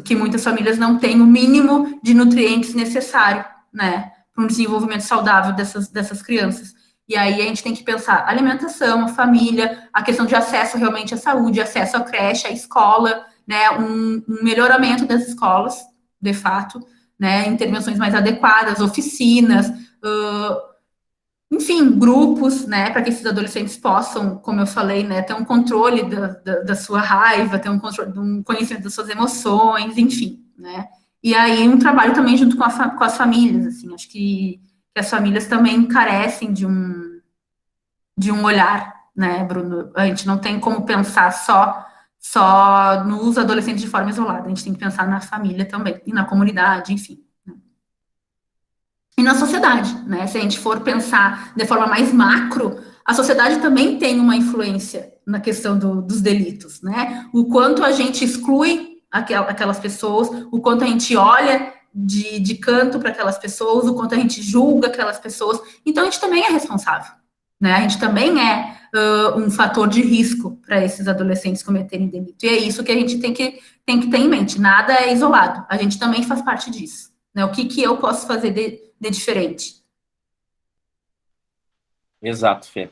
que muitas famílias não têm o mínimo de nutrientes necessário, né, para um desenvolvimento saudável dessas crianças. E aí a gente tem que pensar alimentação, a família, a questão de acesso realmente à saúde, acesso à creche, à escola, né, um melhoramento das escolas, de fato, né, intervenções mais adequadas, oficinas, enfim, grupos, né, para que esses adolescentes possam, como eu falei, né, ter um controle da sua raiva, ter um conhecimento das suas emoções, enfim, né. E aí um trabalho também junto com as famílias, assim, acho que as famílias também carecem de um olhar, né, Bruno? A gente não tem como pensar só nos adolescentes de forma isolada, a gente tem que pensar na família também, e na comunidade, enfim. E na sociedade, né? Se a gente for pensar de forma mais macro, a sociedade também tem uma influência na questão dos delitos, né? O quanto a gente exclui aquelas pessoas, o quanto a gente olha de canto para aquelas pessoas, o quanto a gente julga aquelas pessoas. Então, a gente também é responsável, né? A gente também é um fator de risco para esses adolescentes cometerem delito. E é isso que a gente tem que ter em mente. Nada é isolado. A gente também faz parte disso. Né? O que eu posso fazer de diferente. Exato, Fê.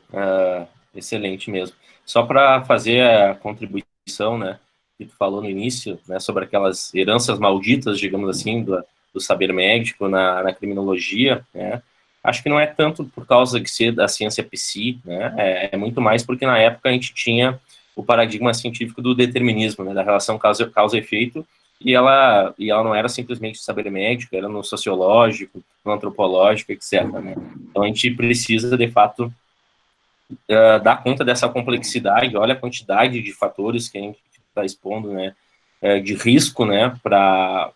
Excelente mesmo. Só para fazer a contribuição, né, que tu falou no início, né, sobre aquelas heranças malditas, digamos assim, do saber médico na criminologia, né, acho que não é tanto por causa de ser da ciência psi, né, é muito mais porque na época a gente tinha o paradigma científico do determinismo, né, da relação causa-efeito, e ela não era simplesmente saber médico, era no sociológico, no antropológico, etc., né. Então a gente precisa, de fato, dar conta dessa complexidade. Olha a quantidade de fatores que a gente está expondo, né, de risco, né, para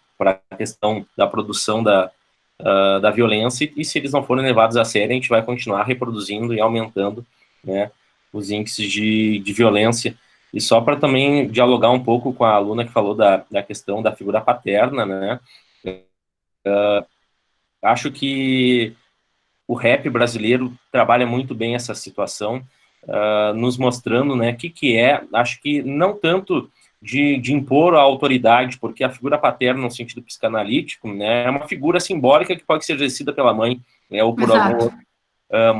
a questão da produção da violência, e se eles não forem levados a sério, a gente vai continuar reproduzindo e aumentando, né, os índices de violência. E só para também dialogar um pouco com a aluna que falou da questão da figura paterna, né, acho que o rap brasileiro trabalha muito bem essa situação, nos mostrando, né, que é, acho que não tanto de impor a autoridade, porque a figura paterna, no sentido psicanalítico, né, é uma figura simbólica que pode ser exercida pela mãe, né, ou por algum Exato. outro,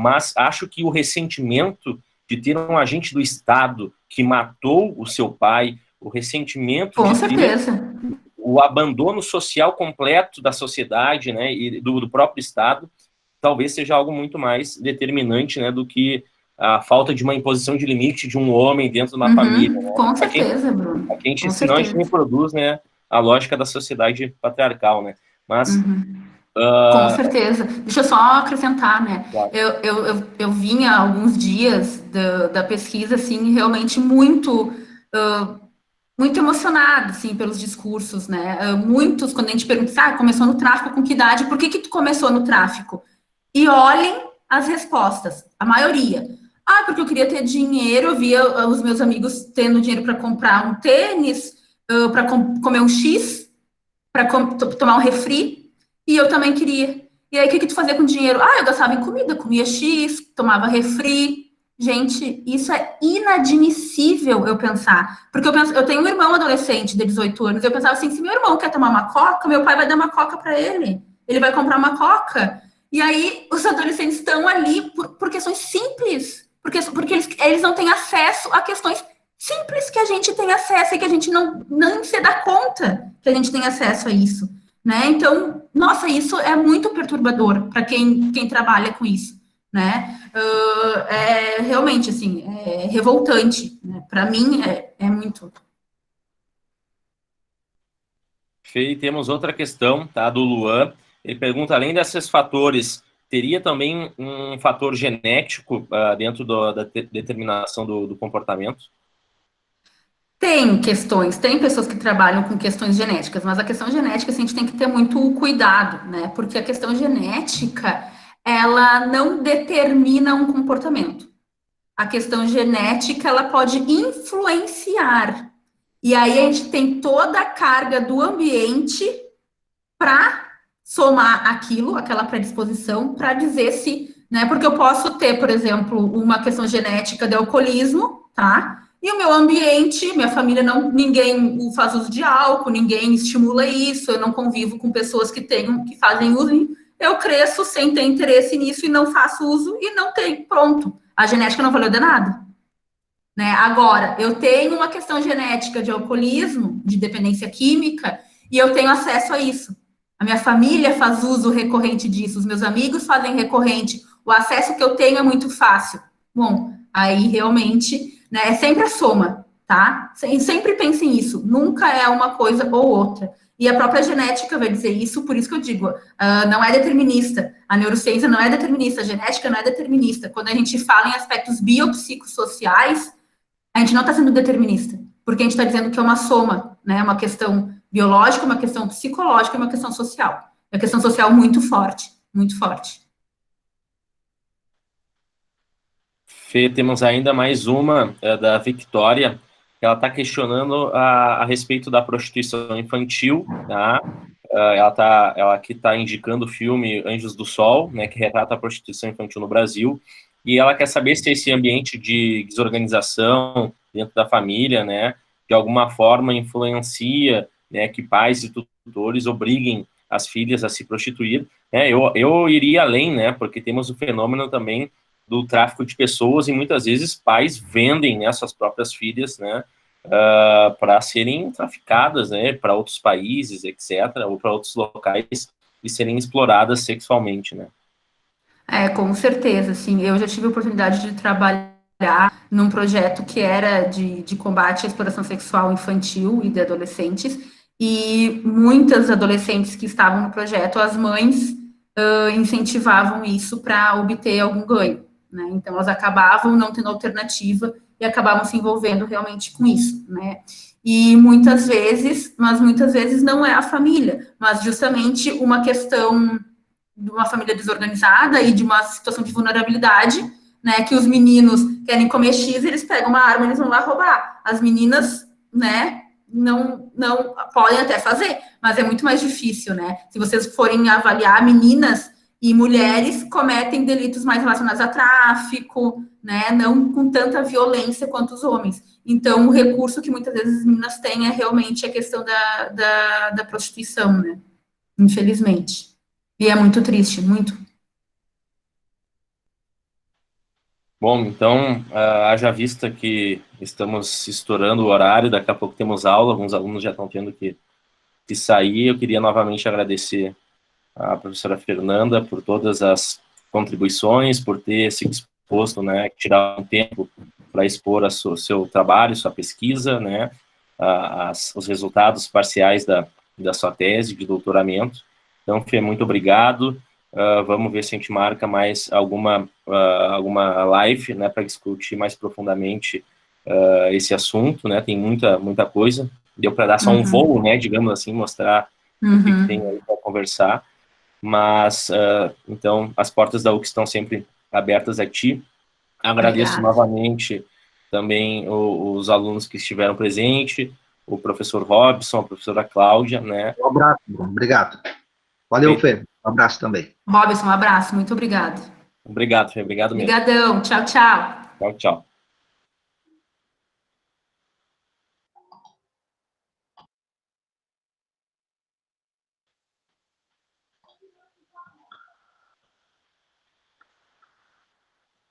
mas acho que o ressentimento de ter um agente do Estado que matou o seu pai, o ressentimento Com de ter certeza. o abandono social completo da sociedade, né, e do próprio Estado, talvez seja algo muito mais determinante, né, do que a falta de uma imposição de limite de um homem dentro de uma família, né? Com certeza, Bruno. Senão a gente reproduz, né, a lógica da sociedade patriarcal, né? Mas, Com certeza. Deixa eu só acrescentar, né? claro, Eu vinha há alguns dias da pesquisa, assim, realmente muito emocionada, assim, pelos discursos, né? Muitos, quando a gente pergunta, começou no tráfico com que idade? Por que tu começou no tráfico? E olhem as respostas, a maioria. Porque eu queria ter dinheiro, eu via os meus amigos tendo dinheiro para comprar um tênis, para comer um X, para tomar um refri, e eu também queria. E aí, o que tu fazia com dinheiro? Eu gastava em comida, comia X, tomava refri. Gente, isso é inadmissível eu pensar. Porque eu tenho um irmão adolescente de 18 anos, eu pensava assim, se meu irmão quer tomar uma coca, meu pai vai dar uma coca para ele. Ele vai comprar uma coca. E aí, os adolescentes estão ali por questões simples. Porque eles não têm acesso a questões simples que a gente tem acesso e que a gente não se dá conta que a gente tem acesso a isso, né? Então, nossa, isso é muito perturbador para quem trabalha com isso, né? É realmente, assim, é revoltante, né? Para mim, é muito. Fê, e temos outra questão, tá, do Luan. Ele pergunta, além desses fatores, teria também um fator genético dentro da determinação do comportamento? Tem pessoas que trabalham com questões genéticas, mas a questão genética assim, a gente tem que ter muito cuidado, né? Porque a questão genética, ela não determina um comportamento. A questão genética, ela pode influenciar. E aí a gente tem toda a carga do ambiente para somar aquilo, aquela predisposição, para dizer se, né? Porque eu posso ter, por exemplo, uma questão genética de alcoolismo, tá? E o meu ambiente, minha família ninguém faz uso de álcool, ninguém estimula isso, eu não convivo com pessoas que fazem uso, eu cresço sem ter interesse nisso e não faço uso e não tenho, pronto. A genética não valeu de nada. Né? Agora, eu tenho uma questão genética de alcoolismo, de dependência química, e eu tenho acesso a isso. A minha família faz uso recorrente disso, os meus amigos fazem recorrente, o acesso que eu tenho é muito fácil. Bom, aí realmente, né, é sempre a soma, tá? Sempre pensem nisso, nunca é uma coisa ou outra. E a própria genética vai dizer isso, por isso que eu digo, não é determinista. A neurociência não é determinista, a genética não é determinista. Quando a gente fala em aspectos biopsicossociais, a gente não está sendo determinista, porque a gente está dizendo que é uma soma, né? Uma questão biológica, uma questão psicológica e uma questão social. É uma questão social muito forte, muito forte. Fê, temos ainda mais uma da Victoria, que ela está questionando a respeito da prostituição infantil, tá? Ela aqui está indicando o filme Anjos do Sol, né, que retrata a prostituição infantil no Brasil, e ela quer saber se esse ambiente de desorganização dentro da família, né, de alguma forma influencia, né, que pais e tutores obriguem as filhas a se prostituir, né? Eu iria além, né? Porque temos o fenômeno também do tráfico de pessoas, e muitas vezes pais vendem, né, suas próprias filhas, né, para serem traficadas, né, para outros países, etc., ou para outros locais, e serem exploradas sexualmente, né. Com certeza, assim, eu já tive a oportunidade de trabalhar num projeto que era de combate à exploração sexual infantil e de adolescentes, e muitas adolescentes que estavam no projeto, as mães incentivavam isso para obter algum ganho, né? Então elas acabavam não tendo alternativa e acabavam se envolvendo realmente com isso, né? E muitas vezes não é a família, mas justamente uma questão de uma família desorganizada e de uma situação de vulnerabilidade, né, que os meninos querem comer X, eles pegam uma arma e eles vão lá roubar. As meninas, né, não podem até fazer, mas é muito mais difícil, né? Se vocês forem avaliar, meninas e mulheres cometem delitos mais relacionados a tráfico, né, não com tanta violência quanto os homens. Então, o recurso que muitas vezes as meninas têm é realmente a questão da prostituição, né? Infelizmente. E é muito triste, muito. Bom, então, haja vista que estamos estourando o horário, daqui a pouco temos aula, alguns alunos já estão tendo que sair. Eu queria novamente agradecer a professora Fernanda por todas as contribuições, por ter se exposto, né, tirar um tempo para expor o seu trabalho, sua pesquisa, né, os resultados parciais da sua tese de doutoramento. Então, Fê, muito obrigado. Vamos ver se a gente marca mais alguma live, né, para discutir mais profundamente esse assunto, né, tem muita coisa. Deu para dar só um voo, né, digamos assim, mostrar o que tem aí para conversar. Mas, então, as portas da UC estão sempre abertas a ti. Agradeço Obrigada. novamente também os alunos que estiveram presentes, o professor Robson, a professora Cláudia, né? Um abraço, Bruno. Obrigado. Valeu, Fê. Um abraço também. Robson, um abraço, muito obrigado. Obrigado, Fê, obrigado mesmo. Obrigadão, tchau, tchau. Tchau, tchau.